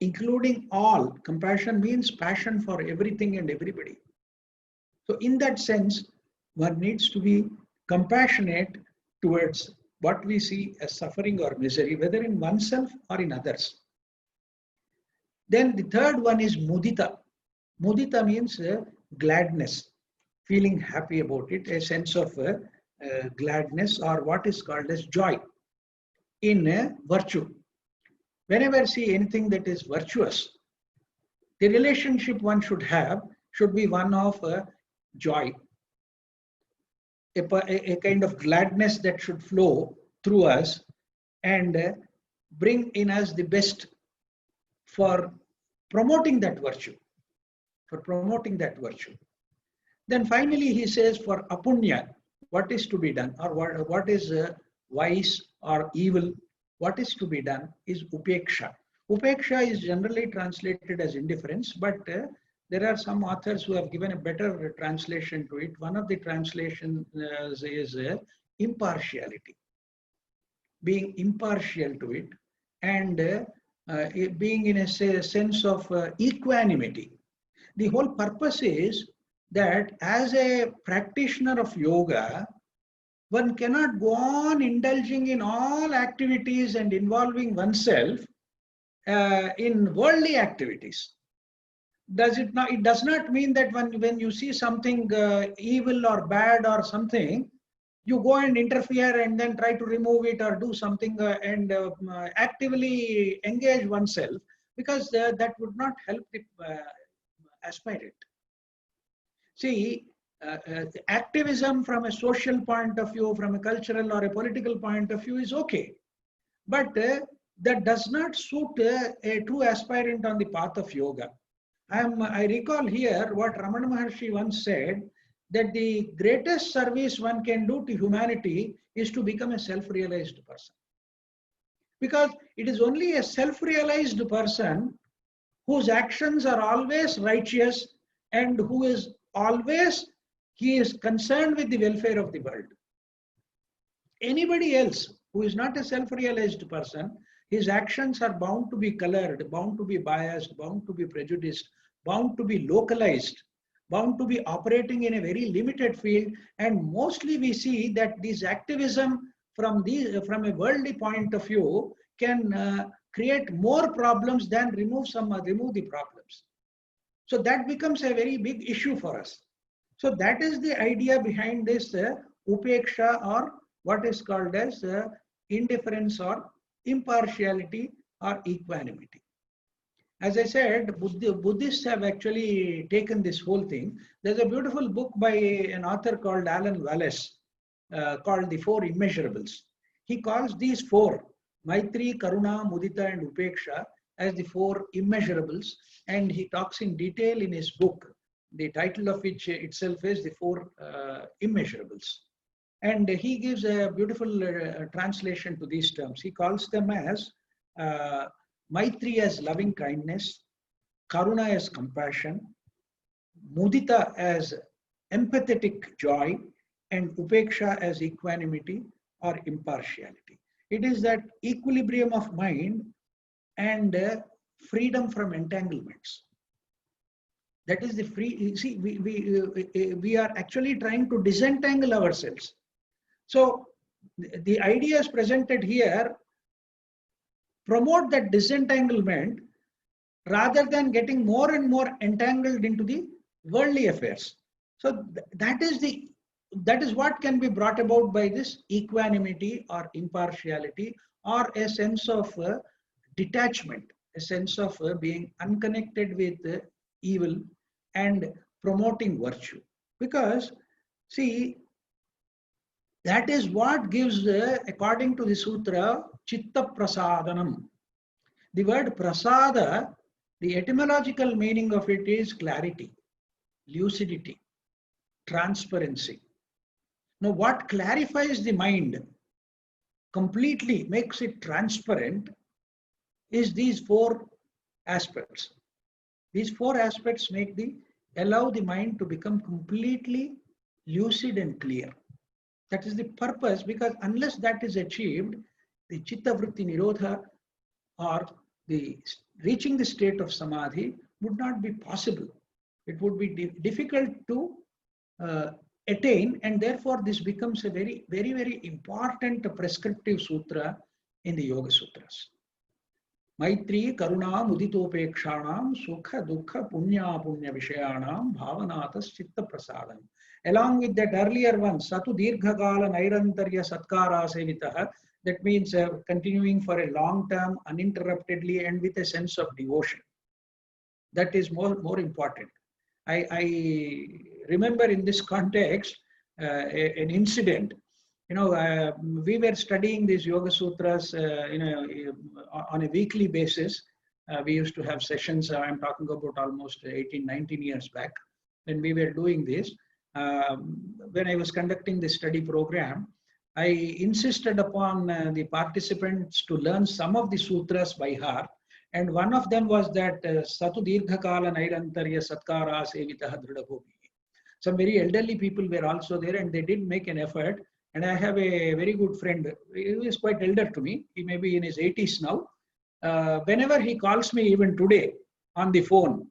including all, compassion means passion for everything and everybody. So in that sense, one needs to be compassionate towards what we see as suffering or misery, whether in oneself or in others. Then the third one is mudita. Mudita means gladness, feeling happy about it, a sense of gladness, or what is called as joy in virtue. Whenever see anything that is virtuous, the relationship one should have should be one of joy, a kind of gladness that should flow through us and bring in us the best for promoting that virtue, for promoting that virtue. Then finally he says for apunya, what is to be done, or what is wise or evil, what is to be done is upeksha. Upeksha is generally translated as indifference, but there are some authors who have given a better translation to it. One of the translations is impartiality, being impartial to it, and being in a sense of equanimity. The whole purpose is that as a practitioner of yoga, one cannot go on indulging in all activities and involving oneself in worldly activities. Does it not? It does not mean that when you see something evil or bad or something, you go and interfere and then try to remove it or do something and actively engage oneself, because that would not help the aspirant. See, activism from a social point of view, from a cultural or a political point of view is okay. But that does not suit a true aspirant on the path of yoga. I recall here what Ramana Maharshi once said, that the greatest service one can do to humanity is to become a self-realized person. Because it is only a self-realized person whose actions are always righteous and who is always, he is concerned with the welfare of the world. Anybody else who is not a self-realized person, his actions are bound to be colored, bound to be biased, bound to be prejudiced, bound to be localized, bound to be operating in a very limited field. And mostly we see that this activism from a worldly point of view can create more problems than remove the problems. So that becomes a very big issue for us. So that is the idea behind this upeksha, or what is called as indifference or impartiality or equanimity. As I said, Buddhists have actually taken this whole thing. There's a beautiful book by an author called Alan Wallace called The Four Immeasurables. He calls these four, Maitri, Karuna, Mudita and Upeksha, as the four immeasurables, and he talks in detail in his book, the title of which itself is The Four Immeasurables. And he gives a beautiful translation to these terms. He calls them as Maitri as loving kindness, Karuna as compassion, Mudita as empathetic joy, and Upeksha as equanimity or impartiality. It is that equilibrium of mind and freedom from entanglements. That is the free. See, we are actually trying to disentangle ourselves. So the ideas presented here promote that disentanglement rather than getting more and more entangled into the worldly affairs. So that is the that is what can be brought about by this equanimity or impartiality, or a sense of detachment, a sense of being unconnected with evil and promoting virtue. Because, see, that is what gives, according to the sutra, chitta prasadanam. The word prasada, the etymological meaning of it is clarity, lucidity, transparency. Now, what clarifies the mind, completely makes it transparent, is these four aspects. These four aspects allow the mind to become completely lucid and clear. That is the purpose, because unless that is achieved, the chitta vritti nirodha, or the reaching the state of samadhi, would not be possible. It would be difficult to attain, and therefore this becomes a very, very, very important prescriptive sutra in the Yoga Sutras. Maitri Karuna Muditopekshanam Sukha Dukha Punya Punya Vishayanam Bhavanatas Chitta Prasadam. Along with that earlier one, Satu Dirghakala Nairantarya Satkara Sevitaha, that means continuing for a long term, uninterruptedly, and with a sense of devotion. That is more important. I remember in this context an incident. We were studying these Yoga Sutras, on a weekly basis. We used to have sessions. I'm talking about almost 18, 19 years back when we were doing this. When I was conducting the study program, I insisted upon the participants to learn some of the sutras by heart. And one of them was that Satu Dirghakala Nairantarya Satkara Sevitaha Dridabhumi. Some very elderly people were also there, and they did make an effort. And I have a very good friend. He is quite elder to me. He may be in his 80s now. Whenever he calls me, even today, on the phone,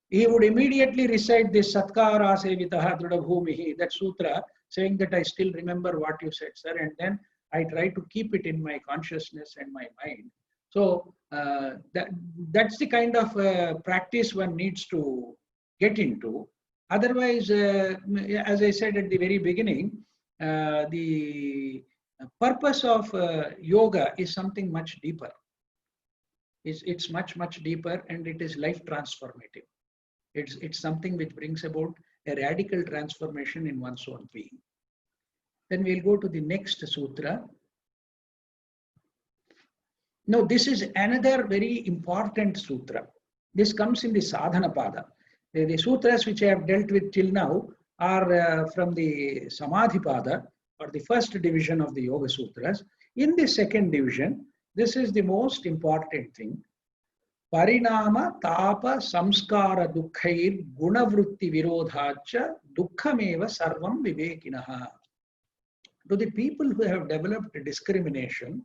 he would immediately recite this Satkara Sevitaha Dridabhumihi, that sutra, saying that I still remember what you said, sir. And then I try to keep it in my consciousness and my mind. So that's the kind of practice one needs to get into. Otherwise, as I said at the very beginning, the purpose of yoga is something much deeper. It's much, much deeper, and it is life transformative. It's something which brings about a radical transformation in one's own being. Then we'll go to the next sutra. Now, this is another very important sutra. This comes in the Sadhana Pada. The sutras which I have dealt with till now are from the Samadhi Pada, or the first division of the Yoga Sutras. In the second division, this is the most important thing. Parinama Tapa Samskara Dukkhair Gunavrutti Virodhacha Dukkhameva Sarvam Vivekinaha. To the people who have developed discrimination,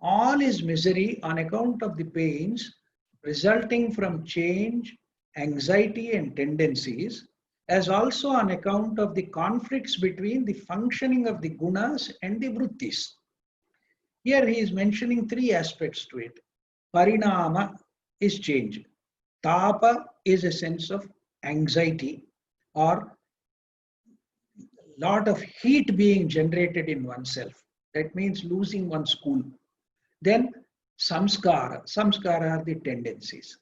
all is misery on account of the pains resulting from change, anxiety, and tendencies, as also on account of the conflicts between the functioning of the gunas and the vrittis. Here he is mentioning three aspects to it. Parinama is change. Tapa is a sense of anxiety or lot of heat being generated in oneself. That means losing one's cool. Then samskara. Samskara are the tendencies.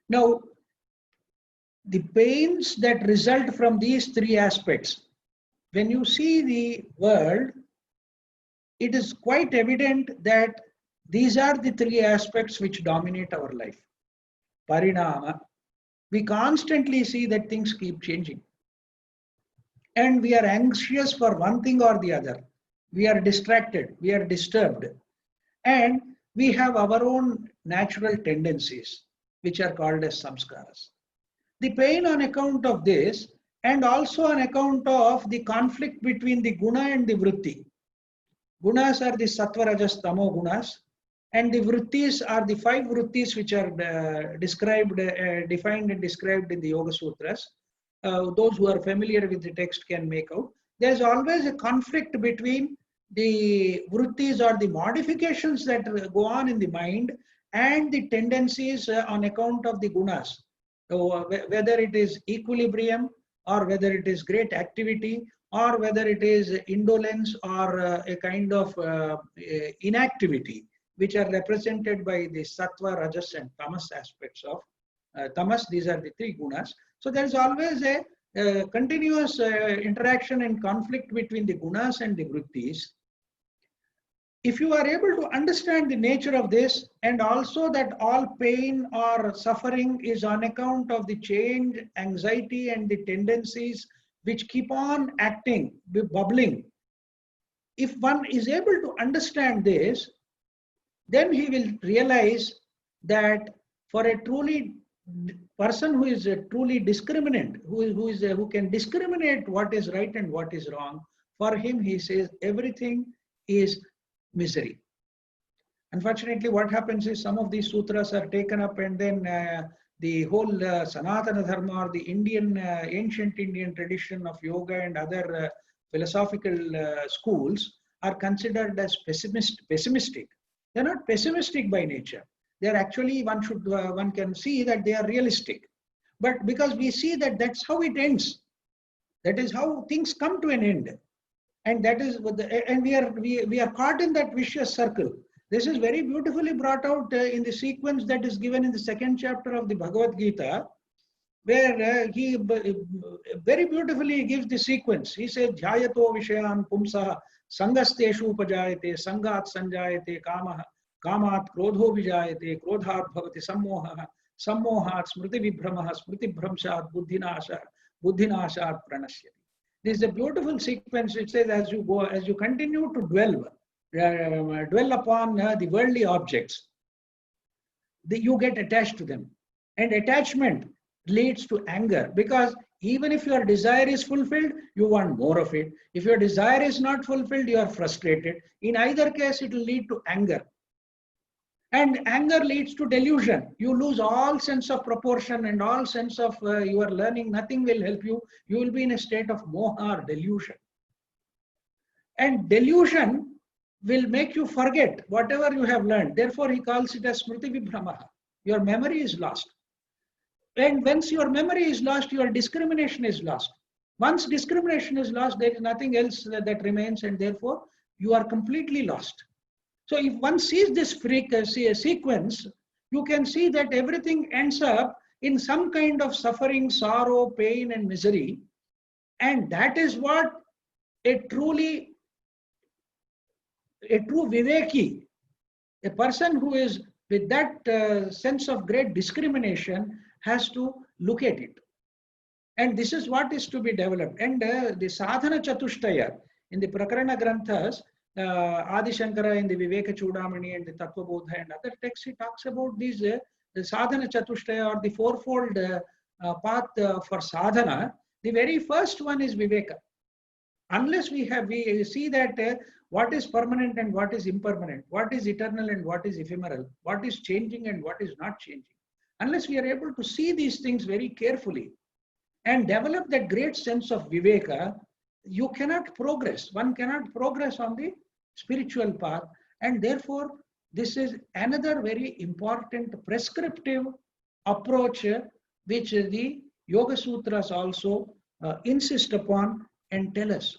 Now, the pains that result from these three aspects, when you see the world, it is quite evident that these are the three aspects which dominate our life. Parinama. We constantly see that things keep changing. And we are anxious for one thing or the other. We are distracted, we are disturbed. And we have our own natural tendencies, which are called as samskaras. The pain on account of this, and also on account of the conflict between the guna and the vritti. Gunas are the sattva, rajas, tamo gunas, and the vrittis are the five vrittis which are defined and described in the Yoga Sutras. Those who are familiar with the text can make out. There's always a conflict between the vrittis, or the modifications that go on in the mind, and the tendencies on account of the gunas. So, whether it is equilibrium, or whether it is great activity, or whether it is indolence or a kind of inactivity, which are represented by the sattva, rajas, and tamas aspects of tamas. These are the three gunas. So there is always a continuous interaction and conflict between the gunas and the vrittis. If you are able to understand the nature of this, and also that all pain or suffering is on account of the change, anxiety, and the tendencies which keep on acting, bubbling. If one is able to understand this, then he will realize that for a truly person who is truly discriminant, who can discriminate what is right and what is wrong, for him he says everything is misery. Unfortunately, what happens is some of these sutras are taken up, and then the whole Sanatana Dharma, or the Indian, ancient Indian tradition of yoga and other philosophical schools are considered as pessimistic. They're not pessimistic by nature. They're actually, one can see that they are realistic. But because we see that that's how it ends, that is how things come to an end. And that is what and we are caught in that vicious circle. This is very beautifully brought out in the sequence that is given in the second chapter of the Bhagavad Gita, where he very beautifully gives the sequence. He said, Dhyayato Vishayan Pumsa Sangasteshu Upajayate Sangat Sanjayate Kamaha Kamat Krodho Vijayate Krodhat Bhavati Sammoha Sammohat Smriti Vibhramaha Smriti Bhramshat Buddhinashat Pranashyati. This is a beautiful sequence. It says, as you continue to dwell upon the worldly objects, you get attached to them. And attachment leads to anger, because even if your desire is fulfilled, you want more of it. If your desire is not fulfilled, you are frustrated. In either case, it will lead to anger. And anger leads to delusion. You lose all sense of proportion and all sense of your learning. Nothing will help you. You will be in a state of moha or delusion. And delusion will make you forget whatever you have learned. Therefore, he calls it as smriti vibhramaha. Your memory is lost. And once your memory is lost, your discrimination is lost. Once discrimination is lost, there is nothing else that remains, and therefore you are completely lost. So if one sees this sequence, you can see that everything ends up in some kind of suffering, sorrow, pain, and misery. And that is what a true viveki, a person who is with that sense of great discrimination, has to look at it. And this is what is to be developed. And the sadhana chatushtaya in the Prakarana Granthas, Adi Shankara in the Viveka Chudamani and the Tattva Bodha and other texts, he talks about these the sadhana chatushtaya, or the fourfold path for sadhana. The very first one is Viveka. Unless we see that what is permanent and what is impermanent, what is eternal and what is ephemeral, what is changing and what is not changing. Unless we are able to see these things very carefully and develop that great sense of Viveka, you cannot progress. One cannot progress on the spiritual path. And therefore, this is another very important prescriptive approach which the Yoga Sutras also insist upon and tell us.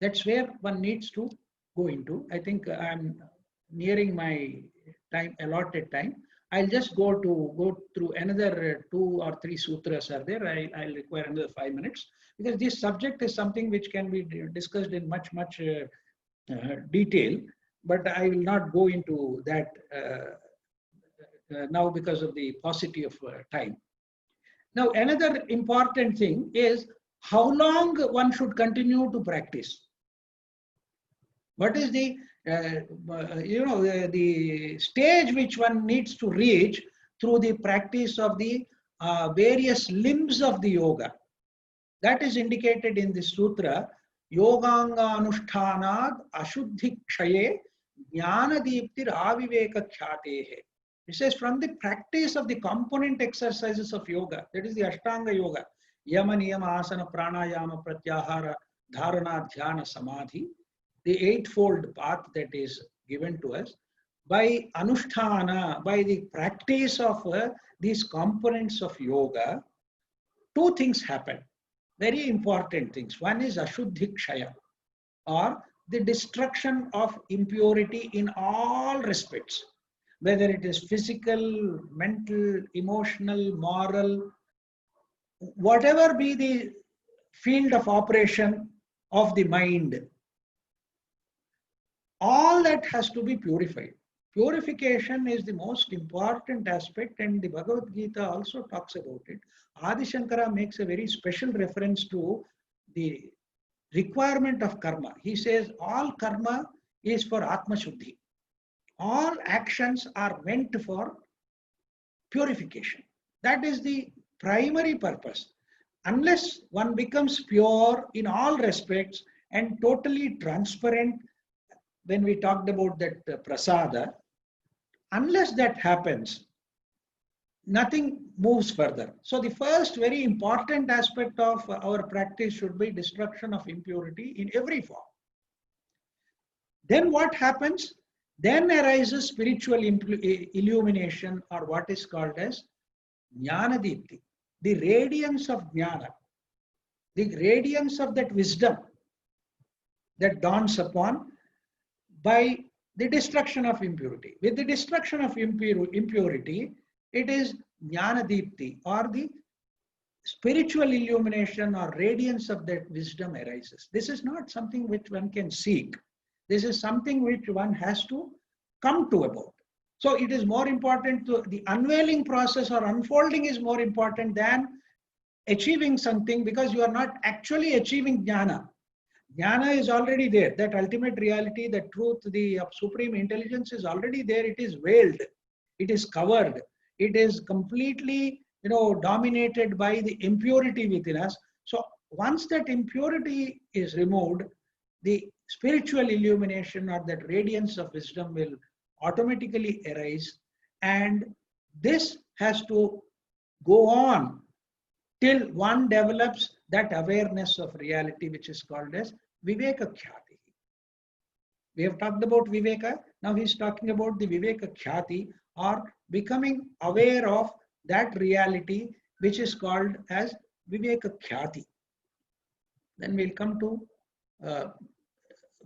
That's where one needs to go into. I think I'm nearing my allotted time. I'll just go through another 2 or 3 sutras are there. I'll require another 5 minutes, because this subject is something which can be discussed in much detail, but I will not go into that now because of the paucity of time. Now, another important thing is how long one should continue to practice. What is the the stage which one needs to reach through the practice of the various limbs of the yoga? That is indicated in the sutra, Yoganga Anushtanad Ashuddhi Kshaye Jnana Deeptir Aviveka Khyate. It says from the practice of the component exercises of yoga, that is the Ashtanga Yoga, Yama Niyama Asana Pranayama Pratyahara Dharana Dhyana Samadhi, the eightfold path that is given to us, by Anushtana, by the practice of these components of yoga, 2 things happen. very important things. One is Ashuddhi Kshaya, or the destruction of impurity in all respects, whether it is physical, mental, emotional, moral, whatever be the field of operation of the mind, all that has to be purified. Purification is the most important aspect, and the Bhagavad Gita also talks about it. Adi Shankara makes a very special reference to the requirement of karma. He says all karma is for Atma Shuddhi. All actions are meant for purification. That is the primary purpose. Unless one becomes pure in all respects and totally transparent, when we talked about that prasada, unless that happens, nothing moves further. So the first very important aspect of our practice should be destruction of impurity in every form. Then what happens? Then arises spiritual illumination, or what is called as Jnanadipti, the radiance of Jnana, the radiance of that wisdom that dawns upon by the destruction of impurity. With the destruction of impurity, it is Jnanadipti, or the spiritual illumination or radiance of that wisdom arises. This is not something which one can seek. This is something which one has to come to about. So it is more important to the unveiling process or unfolding is more important than achieving something, because you are not actually achieving jnana. Jnana is already there. That ultimate reality, the truth, the supreme intelligence is already there. It is veiled. It is covered. It is completely, dominated by the impurity within us. So once that impurity is removed, the spiritual illumination or that radiance of wisdom will automatically arise, and this has to go on till one develops that awareness of reality, which is called as Viveka Khyati. We have talked about Viveka. Now he's talking about the Viveka Khyati, or becoming aware of that reality, which is called as Viveka Khyati. Then we'll come to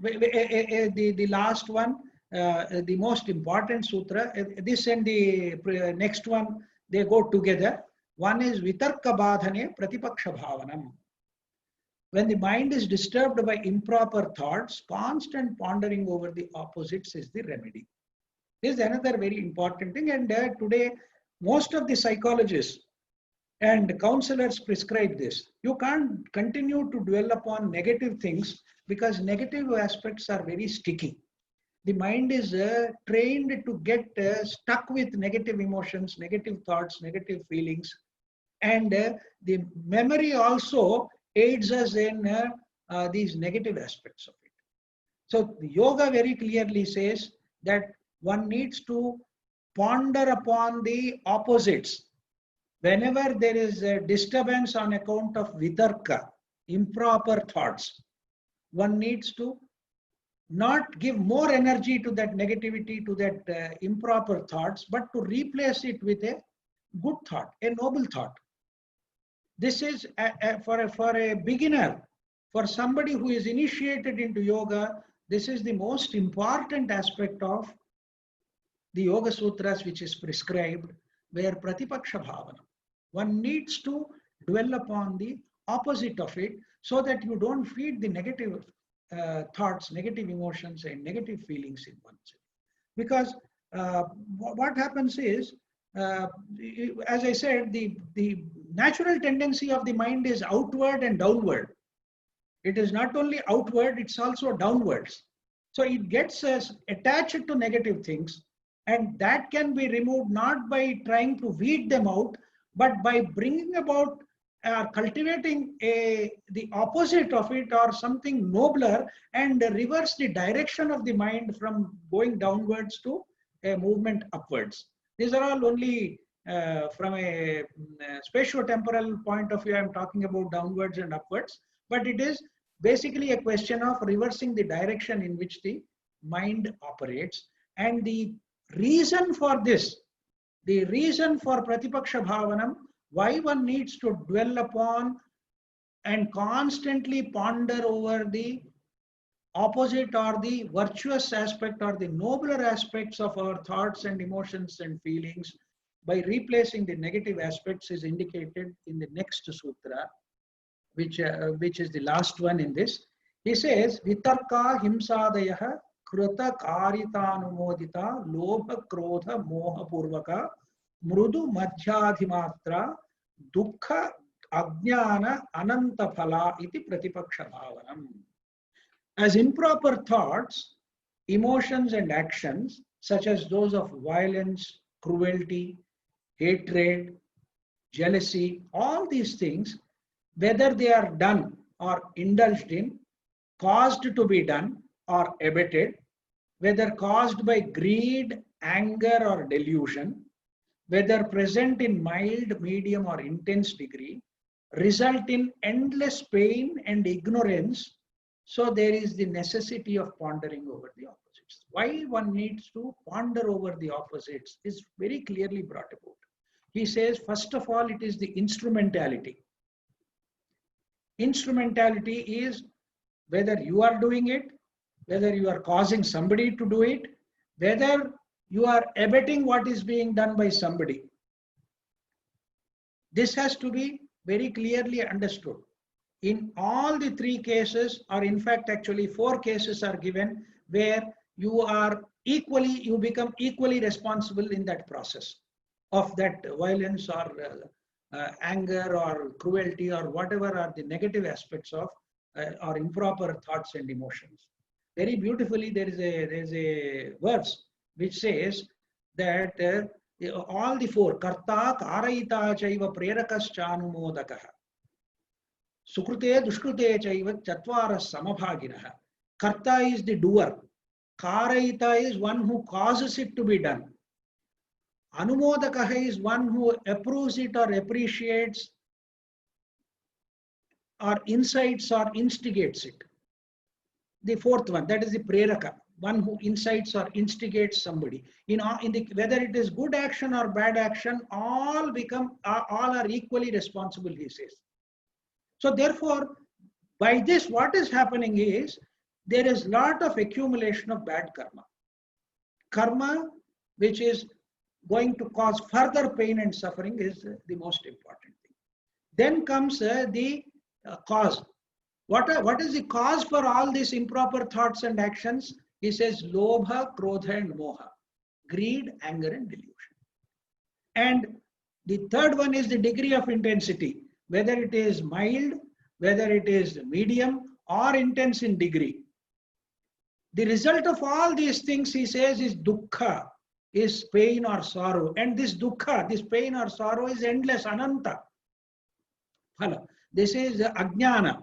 the last one, the most important sutra. This and the next one, they go together. One is Vitarka Badhane Pratipaksha Bhavanam. When the mind is disturbed by improper thoughts, constant pondering over the opposites is the remedy. This is another very important thing, and today most of the psychologists and counselors prescribe this. You can't continue to dwell upon negative things, because negative aspects are very sticky. The mind is trained to get stuck with negative emotions, negative thoughts, negative feelings, and the memory also aids us in these negative aspects of it. So the yoga very clearly says that one needs to ponder upon the opposites. Whenever there is a disturbance on account of vitarka, improper thoughts, one needs to not give more energy to that negativity, to that improper thoughts, but to replace it with a good thought, a noble thought. This is for a beginner, for somebody who is initiated into yoga, this is the most important aspect of the Yoga Sutras, which is prescribed, where Pratipaksha Bhavana. One needs to dwell upon the opposite of it, so that you don't feed the negative thoughts, negative emotions, and negative feelings in oneself. Because what happens is, as I said, the natural tendency of the mind is outward and downward. It is not only outward, it's also downwards. So it gets attached to negative things, and that can be removed not by trying to weed them out, but by bringing about cultivating the opposite of it, or something nobler, and reverse the direction of the mind from going downwards to a movement upwards. These are all only from a spatio-temporal point of view. I'm talking about downwards and upwards, but it is basically a question of reversing the direction in which the mind operates. And the reason for this, the reason for Pratipaksha Bhavanam, why one needs to dwell upon and constantly ponder over the opposite or the virtuous aspect or the nobler aspects of our thoughts and emotions and feelings by replacing the negative aspects is indicated in the next sutra, which is the last one in this. He says, Vitarka himsadayah kruta karitanumodita lobha krodha moha purvaka mrudu madhyadhimatra dukkha ajnana ananta phala iti pratipaksha bhavanam. As improper thoughts, emotions and actions such as those of violence, cruelty, hatred, jealousy, all these things, whether they are done or indulged in, caused to be done or abetted, whether caused by greed, anger or delusion, whether present in mild, medium or intense degree, result in endless pain and ignorance. So there is the necessity of pondering over the opposites. Why one needs to ponder over the opposites is very clearly brought about. He says, first of all, it is the instrumentality. Instrumentality is whether you are doing it, whether you are causing somebody to do it, whether you are abetting what is being done by somebody. This has to be very clearly understood. In all the three cases, or in fact, actually 4 cases are given where you become equally responsible in that process of that violence or anger or cruelty or whatever are the negative aspects of or improper thoughts and emotions. Very beautifully, there is a verse which says that all the 4, karta karayita chaiva prerakaschanumodakaha sukrute dushkrute chaiva chatvara samabhaginaha. Karta is the doer. Karayita is one who causes it to be done. Anumodakaha is one who approves it or appreciates or incites or instigates it. The 4th one, that is the preraka, one who incites or instigates somebody. Whether it is good action or bad action, all are equally responsible, he says. So therefore, by this, what is happening is there is lot of accumulation of bad karma. Karma, which is going to cause further pain and suffering, is the most important thing. Then comes the cause. What is the cause for all these improper thoughts and actions? He says, lobha, krodha and moha. Greed, anger and delusion. And the third one is the degree of intensity. Whether it is mild, whether it is medium or intense in degree. The result of all these things, he says, is dukkha, is pain or sorrow. And this dukkha, this pain or sorrow is endless, ananta. Phala. This is ajnana.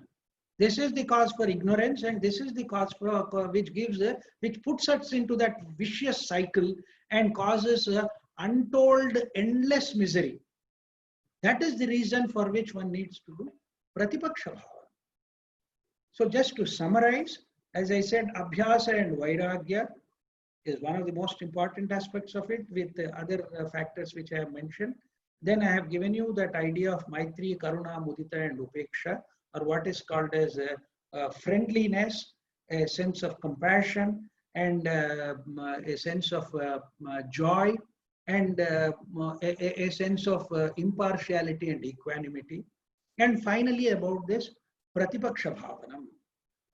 This is the cause for ignorance, and this is the cause for which puts us into that vicious cycle and causes untold, endless misery. That is the reason for which one needs to do pratipaksha bhava. So just to summarize, as I said, abhyasa and vairagya is one of the most important aspects of it, with the other factors which I have mentioned. Then I have given you that idea of maitri, karuna, mudita and upeksha, or what is called as friendliness, a sense of compassion and a sense of joy and a sense of impartiality and equanimity. And finally, about this pratipaksha bhavanam,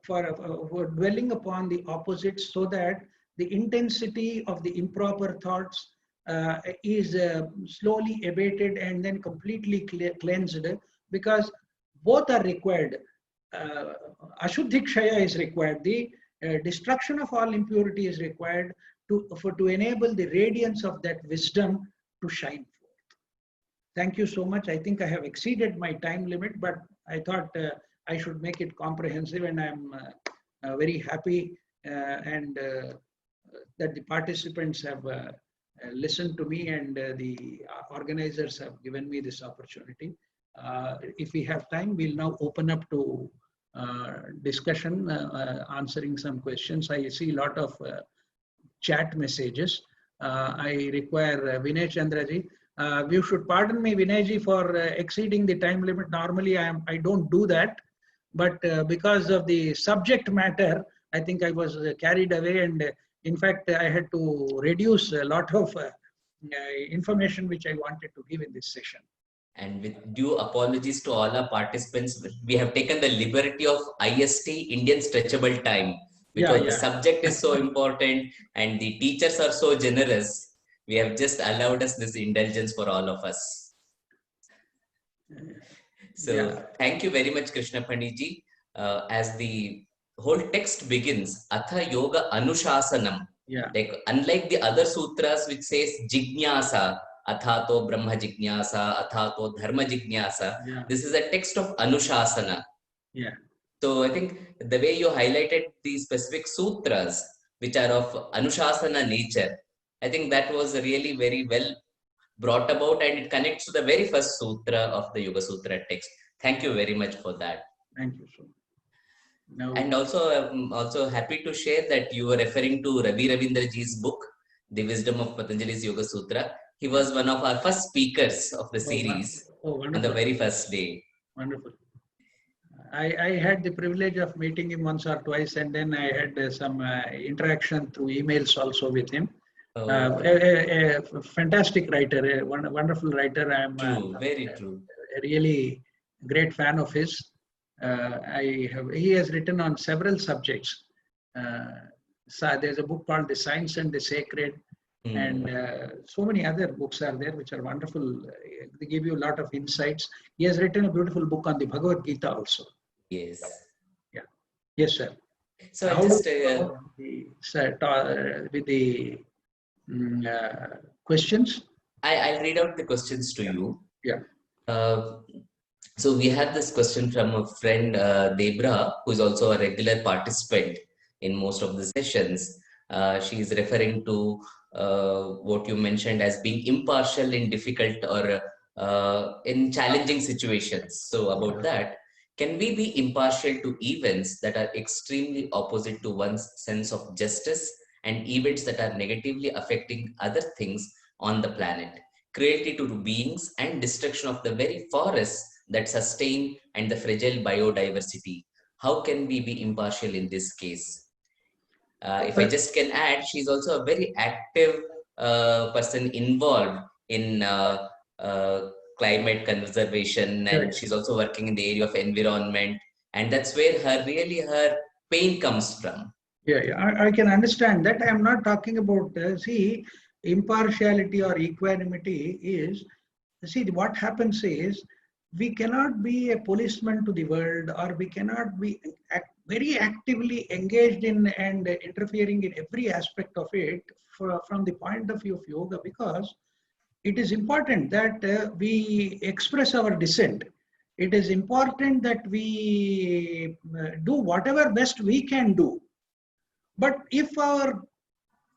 for dwelling upon the opposites, so that the intensity of the improper thoughts is slowly abated and then completely cleansed, because both are required. Ashuddhikshaya is required. The destruction of all impurity is required to enable the radiance of that wisdom to shine forth. Thank you so much. I think I have exceeded my time limit, but I thought I should make it comprehensive, and I'm very happy and that the participants have listened to me, and the organizers have given me this opportunity. If we have time, we'll now open up to discussion, answering some questions. I see a lot of chat messages. I require Vinay Chandraji. You should pardon me, Vinayji, for exceeding the time limit. Normally, I don't do that, but because of the subject matter, I think I was carried away, and in fact, I had to reduce a lot of information which I wanted to give in this session. And with due apologies to all our participants, we have taken the liberty of IST, Indian Stretchable Time, because the subject is so important and the teachers are so generous. We have just allowed us this indulgence for all of us. So thank you very much, Krishna Panditji. As the whole text begins, Atha Yoga Anushasanam. Like, unlike the other sutras which says Jignasa, Athato Brahma Jignasa, Athato Dharma Jignasa, this is a text of Anushasana. So I think the way you highlighted the specific sutras which are of Anushasana nature, I think that was really very well brought about, and it connects to the very first sutra of the Yoga Sutra text. Thank you very much for that. Thank you so much. Now, and also, I'm also happy to share that you were referring to Ravi Ravindraji's book, The Wisdom of Patanjali's Yoga Sutra. He was one of our first speakers of the series on the very first day. Wonderful. I had the privilege of meeting him once or twice, and then I had some interaction through emails also with him. A fantastic writer, a wonderful writer. I'm very true. A really great fan of his. He has written on several subjects. So there's a book called The Science and the Sacred, and so many other books are there which are wonderful. They give you a lot of insights. He has written a beautiful book on the Bhagavad Gita also. Yes. Yeah. Yes, sir. So I just with the questions. I'll read out the questions to you. Yeah. So we have this question from a friend, Debra, who is also a regular participant in most of the sessions. She is referring to what you mentioned as being impartial in difficult or in challenging situations. So about that, can we be impartial to events that are extremely opposite to one's sense of justice and events that are negatively affecting other things on the planet, cruelty to beings and destruction of the very forests that sustain and the fragile biodiversity? How can we be impartial in this case? If I just can add, she's also a very active person involved in climate conservation, and she's also working in the area of environment, and that's where her pain comes from. I can understand that. I am not talking about impartiality or equanimity is, what happens is, we cannot be a policeman to the world, or we cannot be very actively engaged in and interfering in every aspect of it from the point of view of yoga, because it is important that we express our dissent. It is important that we do whatever best we can do. But if our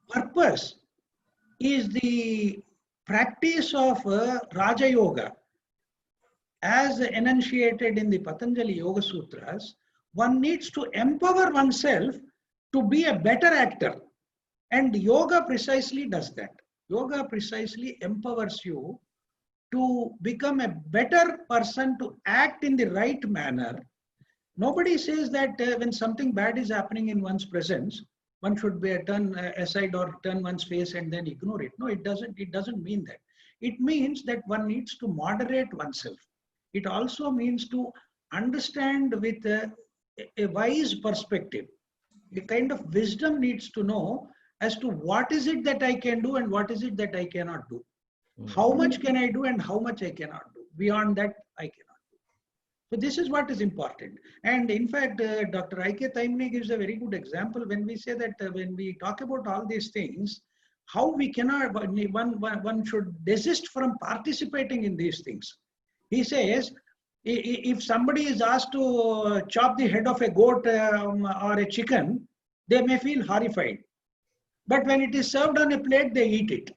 purpose is the practice of Raja Yoga, as enunciated in the Patanjali Yoga Sutras, one needs to empower oneself to be a better actor. And yoga precisely does that. Yoga precisely empowers you to become a better person, to act in the right manner. Nobody says that when something bad is happening in one's presence, one should turn aside or turn one's face and then ignore it. No, it doesn't mean that. It means that one needs to moderate oneself. It also means to understand with a wise perspective. A kind of wisdom needs to know as to what is it that I can do and what is it that I cannot do. How much can I do and how much I cannot do. Beyond that, I cannot do. So this is what is important. And in fact, Dr. I.K. Taimne gives a very good example when we say that when we talk about all these things, how we cannot, one should desist from participating in these things. He says, if somebody is asked to chop the head of a goat or a chicken, they may feel horrified. But when it is served on a plate, they eat it.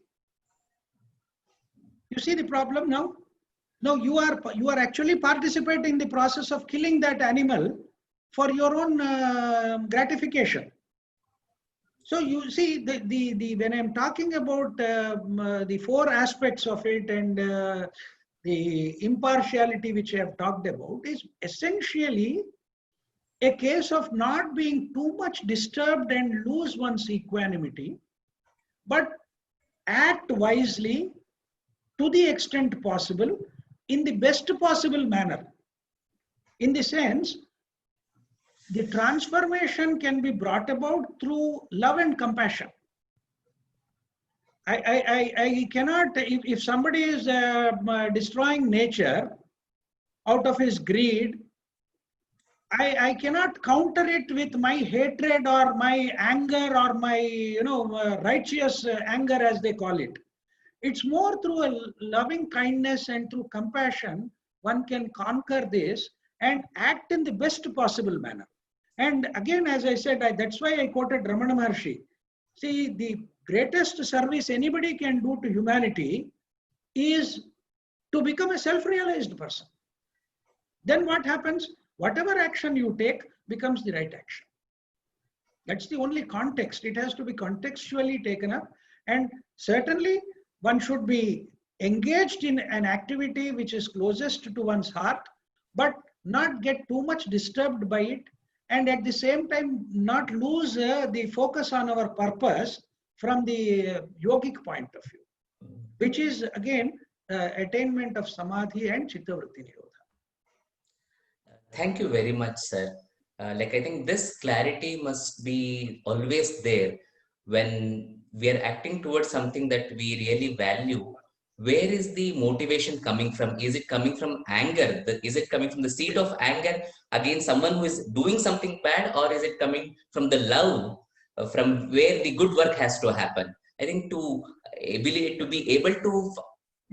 You see the problem now? No, you are actually participating in the process of killing that animal for your own gratification. So you see, when I'm talking about the four aspects of it and the impartiality which I have talked about is essentially a case of not being too much disturbed and lose one's equanimity, but act wisely to the extent possible in the best possible manner. In the sense, the transformation can be brought about through love and compassion. I cannot, if somebody is destroying nature out of his greed, I cannot counter it with my hatred or my anger or my righteous anger, as they call it. It's more through a loving kindness and through compassion one can conquer this and act in the best possible manner. And again, as I said, that's why I quoted Ramana Maharshi. See, the greatest service anybody can do to humanity is to become a self-realized person. Then what happens? Whatever action you take becomes the right action. That's the only context. It has to be contextually taken up. And certainly one should be engaged in an activity which is closest to one's heart, but not get too much disturbed by it. And at the same time, not lose the focus on our purpose from the yogic point of view, which is again attainment of samadhi and chittavritti nirodha. Thank you very much, sir. I think this clarity must be always there when we are acting towards something that we really value. Where is the motivation coming from? Is it coming from anger? Is it coming from the seed of anger against someone who is doing something bad, or is it coming from the love from where the good work has to happen? I think to be able to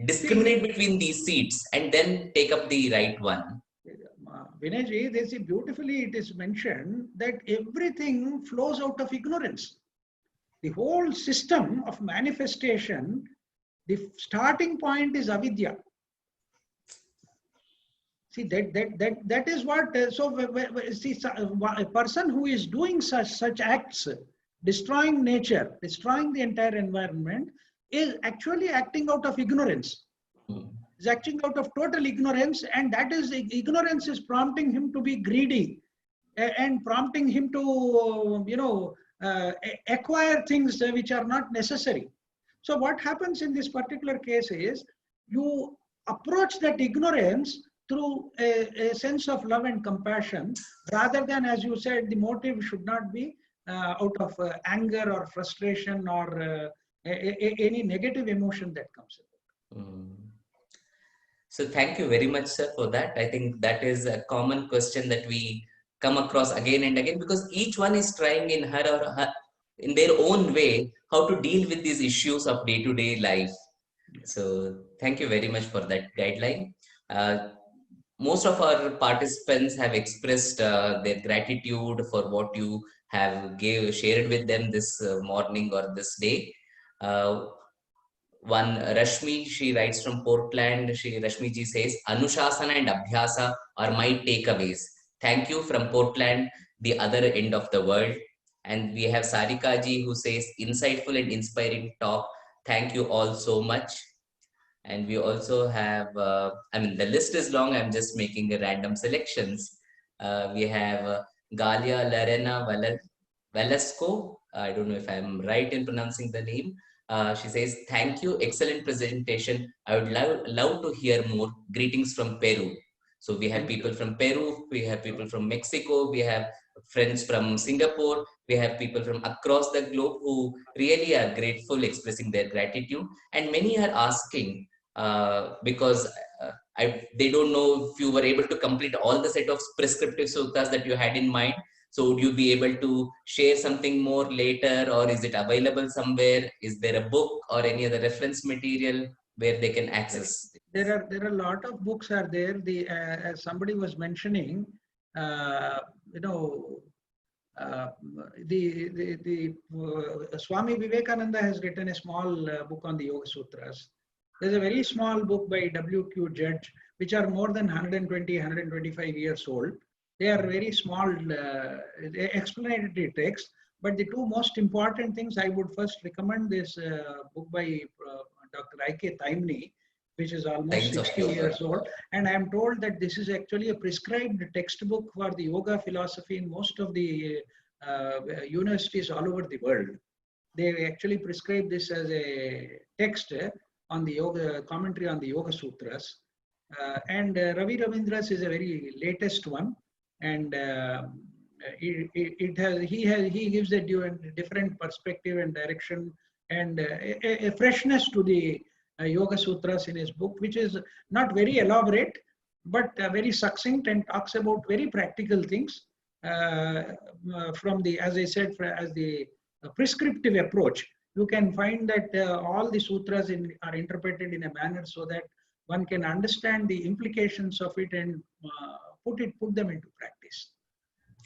discriminate between these seeds and then take up the right one. Vinayji, they see beautifully it is mentioned that everything flows out of ignorance. The whole system of manifestation, the starting point is avidya. See, that is what, see, a person who is doing such acts, destroying nature, destroying the entire environment, is actually acting out of ignorance. Is acting out of total ignorance, and that is, ignorance is prompting him to be greedy and prompting him to acquire things which are not necessary. So what happens in this particular case is you approach that ignorance through a sense of love and compassion, rather than, as you said, the motive should not be out of anger or frustration or any negative emotion that comes about. So thank you very much, sir, for that. I think that is a common question that we come across again and again, because each one is trying in in their own way how to deal with these issues of day-to-day life. So thank you very much for that guideline. Most of our participants have expressed their gratitude for what you have shared with them this morning or this day. One Rashmi, she writes from Portland. Rashmi ji says, Anushasana and Abhyasa are my takeaways. Thank you from Portland, the other end of the world. And we have Sarika ji who says, insightful and inspiring talk. Thank you all so much. And we also have, the list is long. I'm just making a random selections. We have Galia Larena Velasco. I don't know if I'm right in pronouncing the name. She says, thank you, excellent presentation. I would love to hear more. Greetings from Peru. So we have people from Peru, we have people from Mexico, we have friends from Singapore, we have people from across the globe who really are grateful, expressing their gratitude. And many are asking, because they don't know if you were able to complete all the set of prescriptive suttas that you had in mind. So would you be able to share something more later, or is it available somewhere? Is there a book or any other reference material where they can access? There are a lot of books are there. As somebody was mentioning, Swami Vivekananda has written a small book on the Yoga Sutras. There's a very small book by W.Q. Judge, which are more than 120, 125 years old. They are very small explanatory texts, But the two most important things I would first recommend this book by Dr. I.K. Taimni, which is almost Science of 60 Yoga. years old. And I am told that this is actually a prescribed textbook for the yoga philosophy in most of the universities all over the world. They actually prescribe this as a text on the yoga commentary on the Yoga Sutras. And Ravi Ravindra's is a very latest one, and he gives a different perspective and direction and a freshness to the Yoga Sutras in his book, which is not very elaborate but very succinct and talks about very practical things from the, as I said, as the prescriptive approach. You can find that all the sutras are interpreted in a manner so that one can understand the implications of it and put them into practice.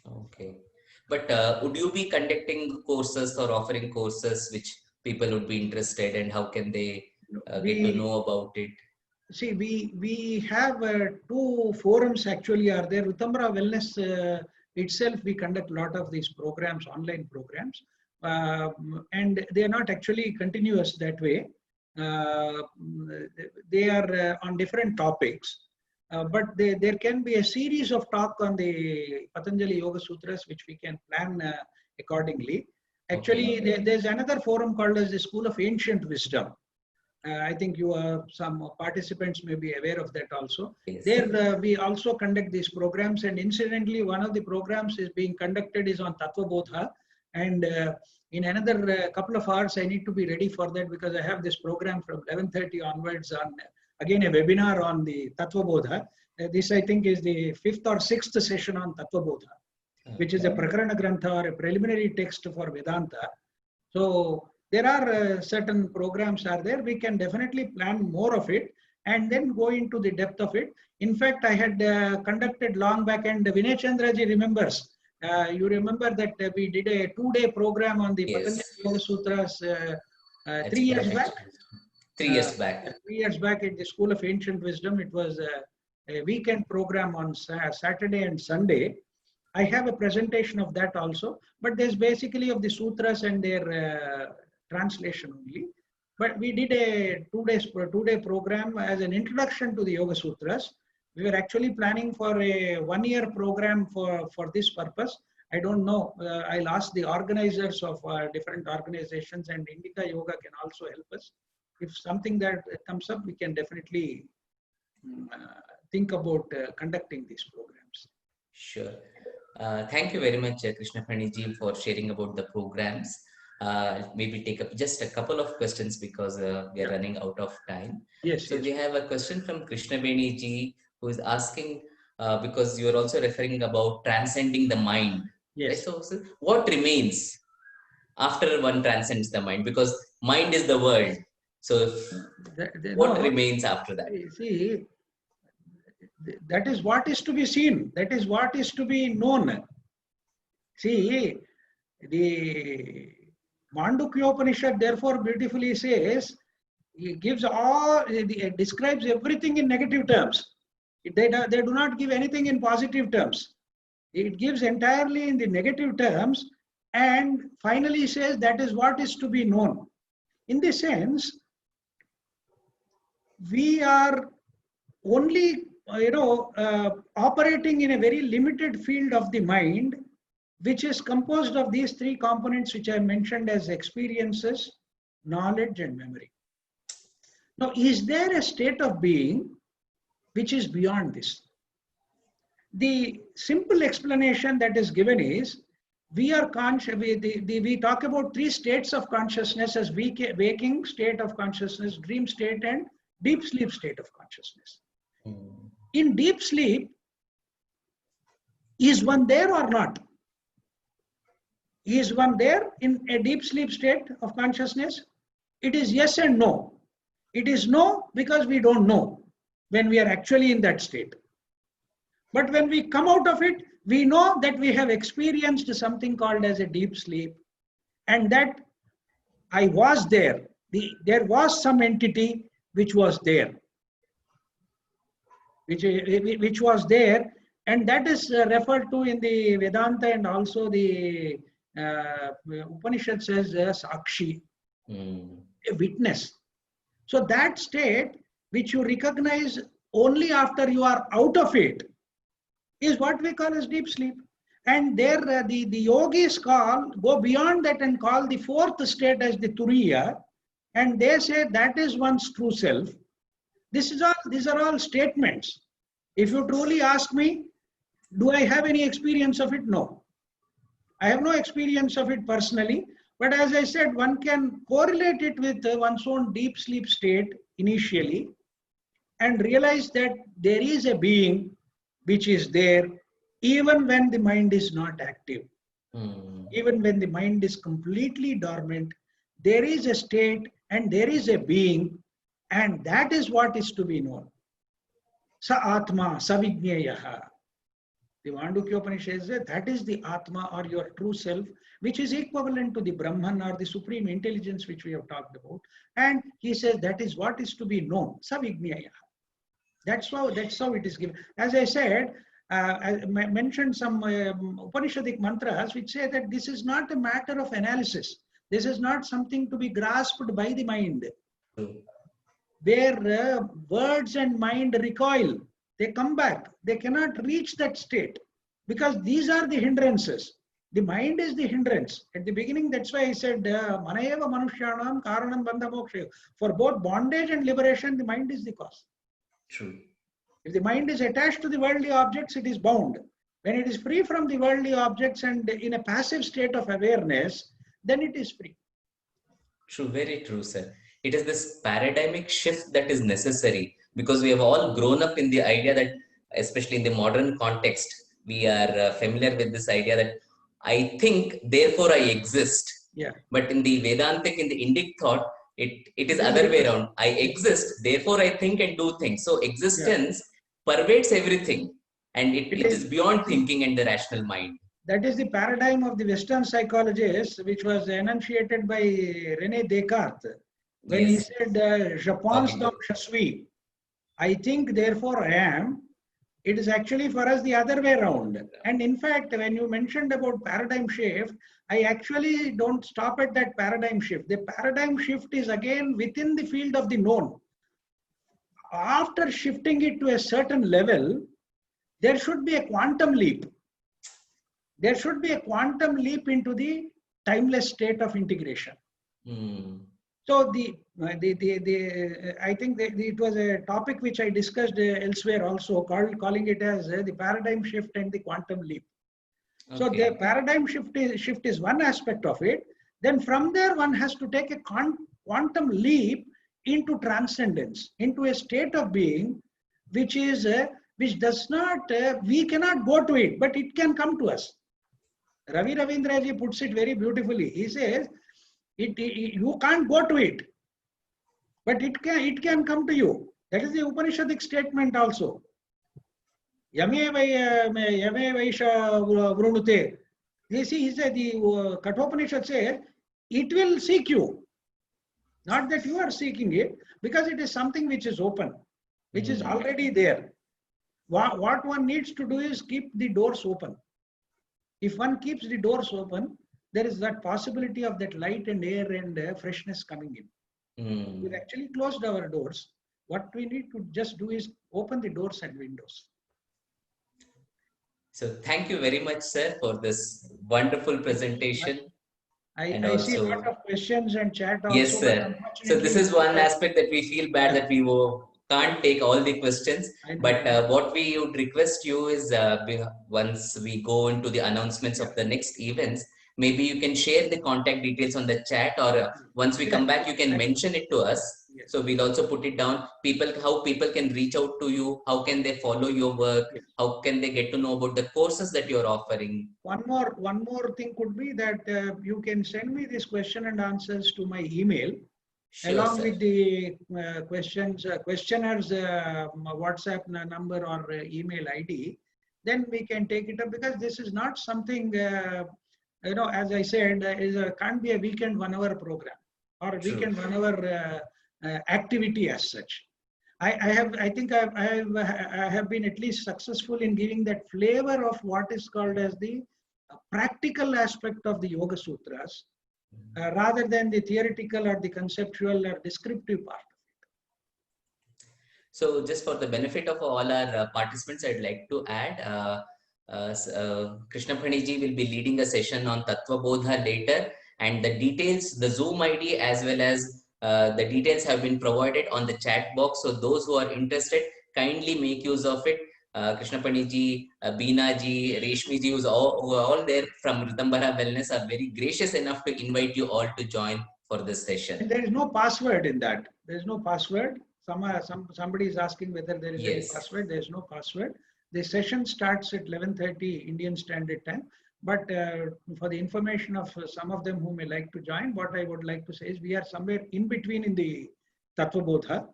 Okay. But would you be conducting courses or offering courses which people would be interested, and how can they get to know about it? See, we have two forums actually are there. Uttamra Wellness itself, we conduct a lot of these programs, online programs, and they are not actually continuous that way. They are on different topics, but there can be a series of talk on the Patanjali Yoga Sutras, which we can plan accordingly. Actually, there's another forum called as the School of Ancient Wisdom. I think some participants may be aware of that also. Yes. There we also conduct these programs, and incidentally, one of the programs is being conducted is on Tattva Bodha, and in another couple of hours I need to be ready for that, because I have this program from 11:30 onwards on again a webinar on the Tattva Bodha. This I think is the 5th or 6th session on Tattva Bodha, which is a Prakarana Grantha or a preliminary text for Vedanta. So there are certain programs are there. We can definitely plan more of it and then go into the depth of it. In fact, I had conducted long back, and Vinay Chandraji remembers. You remember that we did a 2-day program on the Patanjali Yoga Sutras 3 years back. 3 years back. 3 years back at the School of Ancient Wisdom. It was a weekend program on Saturday and Sunday. I have a presentation of that also, but there's basically of the sutras and their translation only. But we did a 2-day program as an introduction to the Yoga Sutras. We were actually planning for a 1-year program for this purpose. I don't know. I'll ask the organizers of different organizations, and Indica Yoga can also help us. If something that comes up, we can definitely think about conducting these programs. Sure. Thank you very much, Krishna Paniji, for sharing about the programs. Maybe take up just a couple of questions because we are running out of time. Yes. So we have a question from Krishna Paniji, who is asking, because you are also referring about transcending the mind. Yes. Right? So what remains after one transcends the mind? Because mind is the world. So what remains after that? See, that is what is to be seen. That is what is to be known. See, the Mandukya Upanishad therefore beautifully says, it describes everything in negative terms. They do not give anything in positive terms. It gives entirely in the negative terms, and finally says that is what is to be known. In this sense, we are only operating in a very limited field of the mind, which is composed of these 3 components which I mentioned as experiences, knowledge, and memory. Now, is there a state of being which is beyond this? The simple explanation that is given is, we are conscious. We talk about 3 states of consciousness as waking state of consciousness, dream state, and deep sleep state of consciousness. In deep sleep, is one there or not? Is one there in a deep sleep state of consciousness? It is yes and no. It is no because we don't know when we are actually in that state. But when we come out of it, we know that we have experienced something called as a deep sleep, and that I was there. There was some entity which was there. Which was there, and that is referred to in the Vedanta and also the Upanishad says Sakshi, Hmm. a witness. So that state which you recognize only after you are out of it is what we call as deep sleep. And there the yogis go beyond that and call the fourth state as the Turiya, and they say that is one's true self. These are all statements. If you truly ask me, do I have any experience of it? No. I have no experience of it personally, but as I said, one can correlate it with one's own deep sleep state initially and realize that there is a being which is there even when the mind is not active. Hmm. Even when the mind is completely dormant, there is a state and there is a being, and that is what is to be known. Sa Atma, Savijñeyaha. The Mandukya Upanishad says that is the Atma or your true self, which is equivalent to the Brahman or the supreme intelligence which we have talked about. And he says that is what is to be known. Savijñeyaha. That's how it is given. As I said, I mentioned some Upanishadic mantras which say that this is not a matter of analysis. This is not something to be grasped by the mind. True. Where words and mind recoil, they come back. They cannot reach that state because these are the hindrances. The mind is the hindrance. At the beginning, that's why I said, Manayeva Manushyanam Karanam Bandha Moksha. For both bondage and liberation, the mind is the cause. True. If the mind is attached to the worldly objects, it is bound. When it is free from the worldly objects and in a passive state of awareness, then it is free. True, very true, sir. It is this paradigmic shift that is necessary because we have all grown up in the idea that, especially in the modern context, we are familiar with this idea that I think, therefore I exist. Yeah. But in the Vedantic, in the Indic thought, it is It is other way reverse. around. I exist, therefore I think and do things. So existence pervades everything, and it is beyond thinking and the rational mind. That is the paradigm of the Western psychologists, which was enunciated by René Descartes when Yes. he said, Je pense donc je suis. I think, therefore I am. It is actually for us the other way around. And in fact, when you mentioned about paradigm shift, I actually don't stop at that paradigm shift. The paradigm shift is again within the field of the known. After shifting it to a certain level, there should be a quantum leap. There should be a quantum leap into the timeless state of integration. Hmm. So I think it was a topic which I discussed elsewhere also, calling it as the paradigm shift and the quantum leap. Okay. So the paradigm shift is one aspect of it. Then from there, one has to take a quantum leap into transcendence, into a state of being, which does not, we cannot go to it, but it can come to us. Ravi Ravindraji puts it very beautifully. He says, you can't go to it, but it can come to you. That is the Upanishadic statement also. Yame Vaisha Vrunute. You see, he said, the Kathopanishad says, it will seek you. Not that you are seeking it, because it is something which is open, which is already there. What one needs to do is keep the doors open. If one keeps the doors open, there is that possibility of that light and air and freshness coming in. We've actually closed our doors. What we need to just do is open the doors and windows. So thank you very much, sir, for this wonderful presentation. I see a lot of questions and chat also. Yes, sir. So this is one aspect that we feel bad that we can't take all the questions. But what we would request you is once we go into the announcements of the next events, maybe you can share the contact details on the chat, or once we come back, you can mention it to us. Yes. So we'll also put it down. How people can reach out to you, how can they follow your work, how can they get to know about the courses that you're offering. One more thing could be that you can send me this question and answers to my email. Sure, along with the questioner's WhatsApp number or email ID. Then we can take it up, because this is not something, as I said, can't be a weekend 1 hour program or a weekend 1 hour activity as such. I think I have been at least successful in giving that flavor of what is called as the practical aspect of the Yoga Sutras rather than the theoretical or the conceptual or descriptive part. So just for the benefit of all our participants, I'd like to add, Krishna Phaniji will be leading a session on Tattva Bodha later, and the details, the Zoom ID as well as the details have been provided on the chat box. So those who are interested, kindly make use of it. Krishna Phaniji, Beena ji, Reshmi ji, who are all there from Ridambara Wellness, are very gracious enough to invite you all to join for this session. And there is no password in that. There is no password. Somebody is asking whether there is any Yes. password. There is no password. The session starts at 11:30 Indian Standard Time. But for the information of some of them who may like to join, what I would like to say is we are somewhere in between in the Tattva Bodha.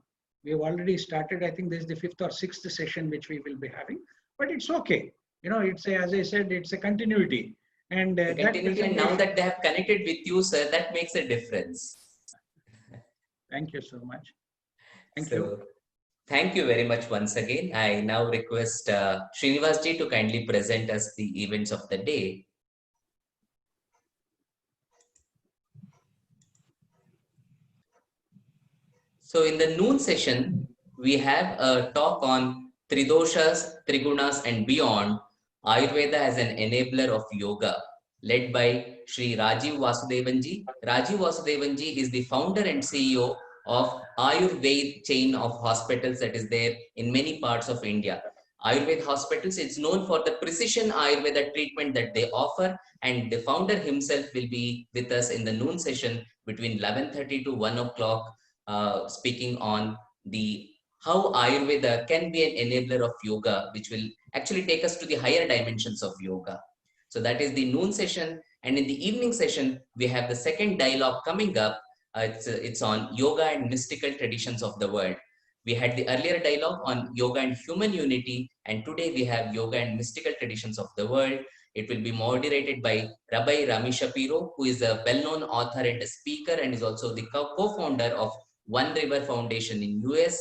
We have already started. I think this is the 5th or 6th session which we will be having. But it's okay. You know, it's a, as I said, it's a continuity. And And now that they have connected with you, sir, that makes a difference. Thank you so much. Thank So, you. thank you very much once again. I now request Srinivas ji to kindly present us the events of the day. So in the noon session, we have a talk on Tridoshas, Trigunas and beyond, Ayurveda as an enabler of yoga, led by Sri Rajiv Vasudevanji. Rajiv Vasudevanji is the founder and CEO of Ayurveda chain of hospitals that is there in many parts of India. Ayurveda hospitals, it's known for the precision Ayurveda treatment that they offer, and the founder himself will be with us in the noon session between 11:30 to 1 o'clock, speaking on the how Ayurveda can be an enabler of yoga, which will actually take us to the higher dimensions of yoga. So that is the noon session. And in the evening session, we have the second dialogue coming up. It's on yoga and mystical traditions of the world. We had the earlier dialogue on yoga and human unity, and today we have yoga and mystical traditions of the world. It will be moderated by Rabbi Rami Shapiro, who is a well-known author and a speaker, and is also the co-founder of One River Foundation in US.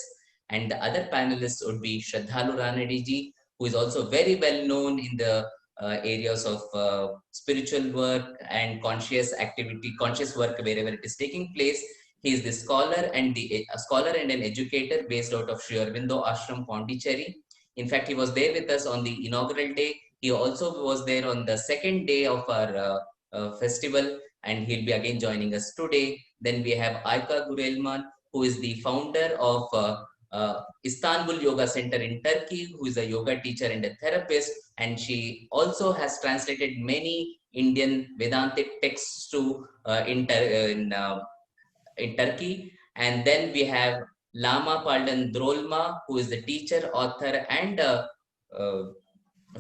And the other panelists would be Shraddhalu Ranade ji, who is also very well known in the areas of spiritual work and conscious activity, conscious work wherever it is taking place. He is the scholar and a scholar and an educator based out of Sri Aurobindo Ashram, Pondicherry. In fact, he was there with us on the inaugural day. He also was there on the second day of our festival, and he'll be again joining us today. Then we have Ayka Gurelman, who is the founder of Istanbul Yoga Center in Turkey, who is a yoga teacher and a therapist, and she also has translated many Indian Vedantic texts to in Turkey. And then we have Lama Paldan Drolma, who is the teacher, author, and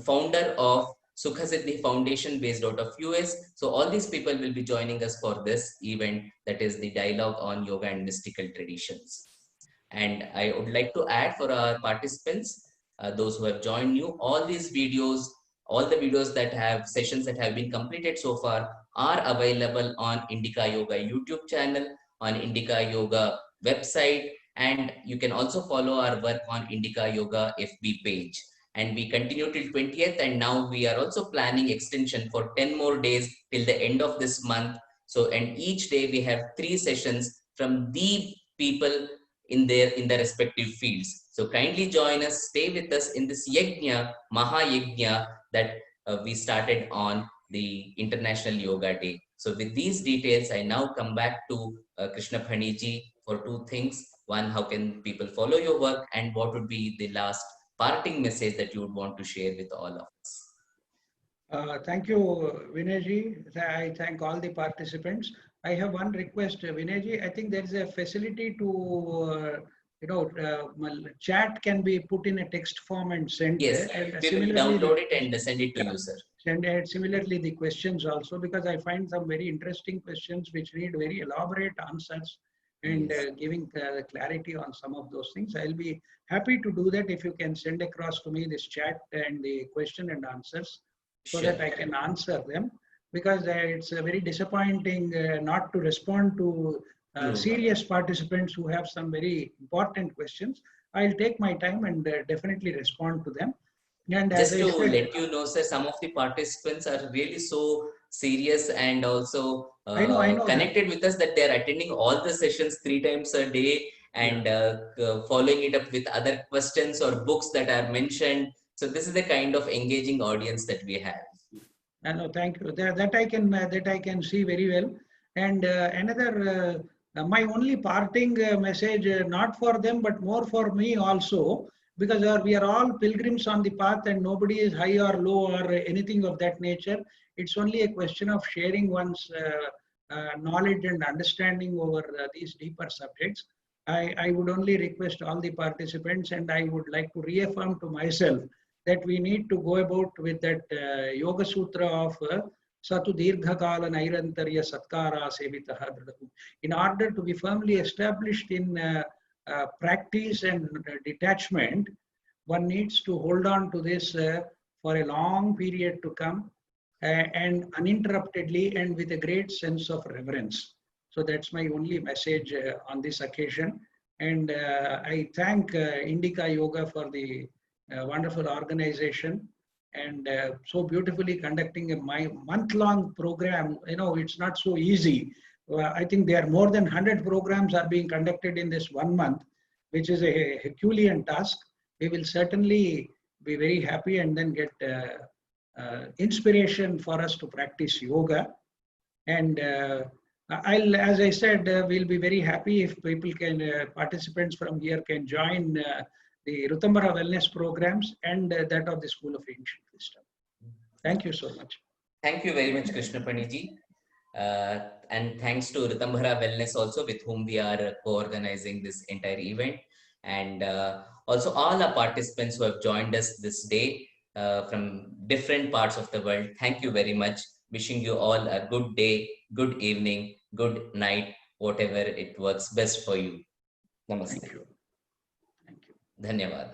founder of Sukhasiddhi Foundation based out of US. So all these people will be joining us for this event, that is the dialogue on yoga and mystical traditions. And I would like to add for our participants, those who have joined you, all these videos, all the videos that have sessions that have been completed so far are available on Indica Yoga YouTube channel, on Indica Yoga website, and you can also follow our work on Indica Yoga FB page. And we continue till 20th, and now we are also planning extension for 10 more days till the end of this month. So, and each day we have 3 sessions from the people in their respective fields. So kindly join us, stay with us in this Yajna, Mahayajna that we started on the International Yoga Day. So with these details, I now come back to Krishna Phaniji for 2 things. One, how can people follow your work, and what would be the last parting message that you would want to share with all of us? Thank you, Vinayji. I thank all the participants. I have one request, Vinayji. I think there is a facility to, chat can be put in a text form and sent. Yes, And we will download it and send it to you, sir. And similarly, the questions also, because I find some very interesting questions which need very elaborate answers and giving clarity on some of those things. I'll be happy to do that if you can send across to me this chat and the question and answers so that I can answer them, because it's very disappointing not to respond to serious participants who have some very important questions. I'll take my time and definitely respond to them. And as Just I to said, let you know, sir, some of the participants are really so serious and also I know that. connected with us that they're attending all the sessions 3 times a day and following it up with other questions or books that are mentioned. So this is the kind of engaging audience that we have. No, thank you. That I can see very well. And my only parting message, not for them, but more for me also, because we are all pilgrims on the path, and nobody is high or low or anything of that nature. It's only a question of sharing one's knowledge and understanding over these deeper subjects. I would only request all the participants, and I would like to reaffirm to myself that we need to go about with that Yoga Sutra of Satu Dirgha Kala Nairantarya Satkara Sevitaha Dradahu. In order to be firmly established in practice and detachment, one needs to hold on to this for a long period to come and uninterruptedly and with a great sense of reverence. So that's my only message on this occasion. And I thank Indica Yoga for the wonderful organization and so beautifully conducting a month-long program. You know, it's not so easy. I think there are more than 100 programs are being conducted in this 1 month, which is a Herculean task. We will certainly be very happy and then get inspiration for us to practice yoga. And as I said, we'll be very happy if people can, participants from here can join the Rutambara Wellness programs and that of the School of Ancient Wisdom. Thank you so much. Thank you very much, Krishna Paniji. And thanks to Ritambhara Wellness also, with whom we are co-organizing this entire event. And also all our participants who have joined us this day from different parts of the world. Thank you very much. Wishing you all a good day, good evening, good night, whatever it works best for you. Namaste. Thank you. Thank you. Dhanyavad.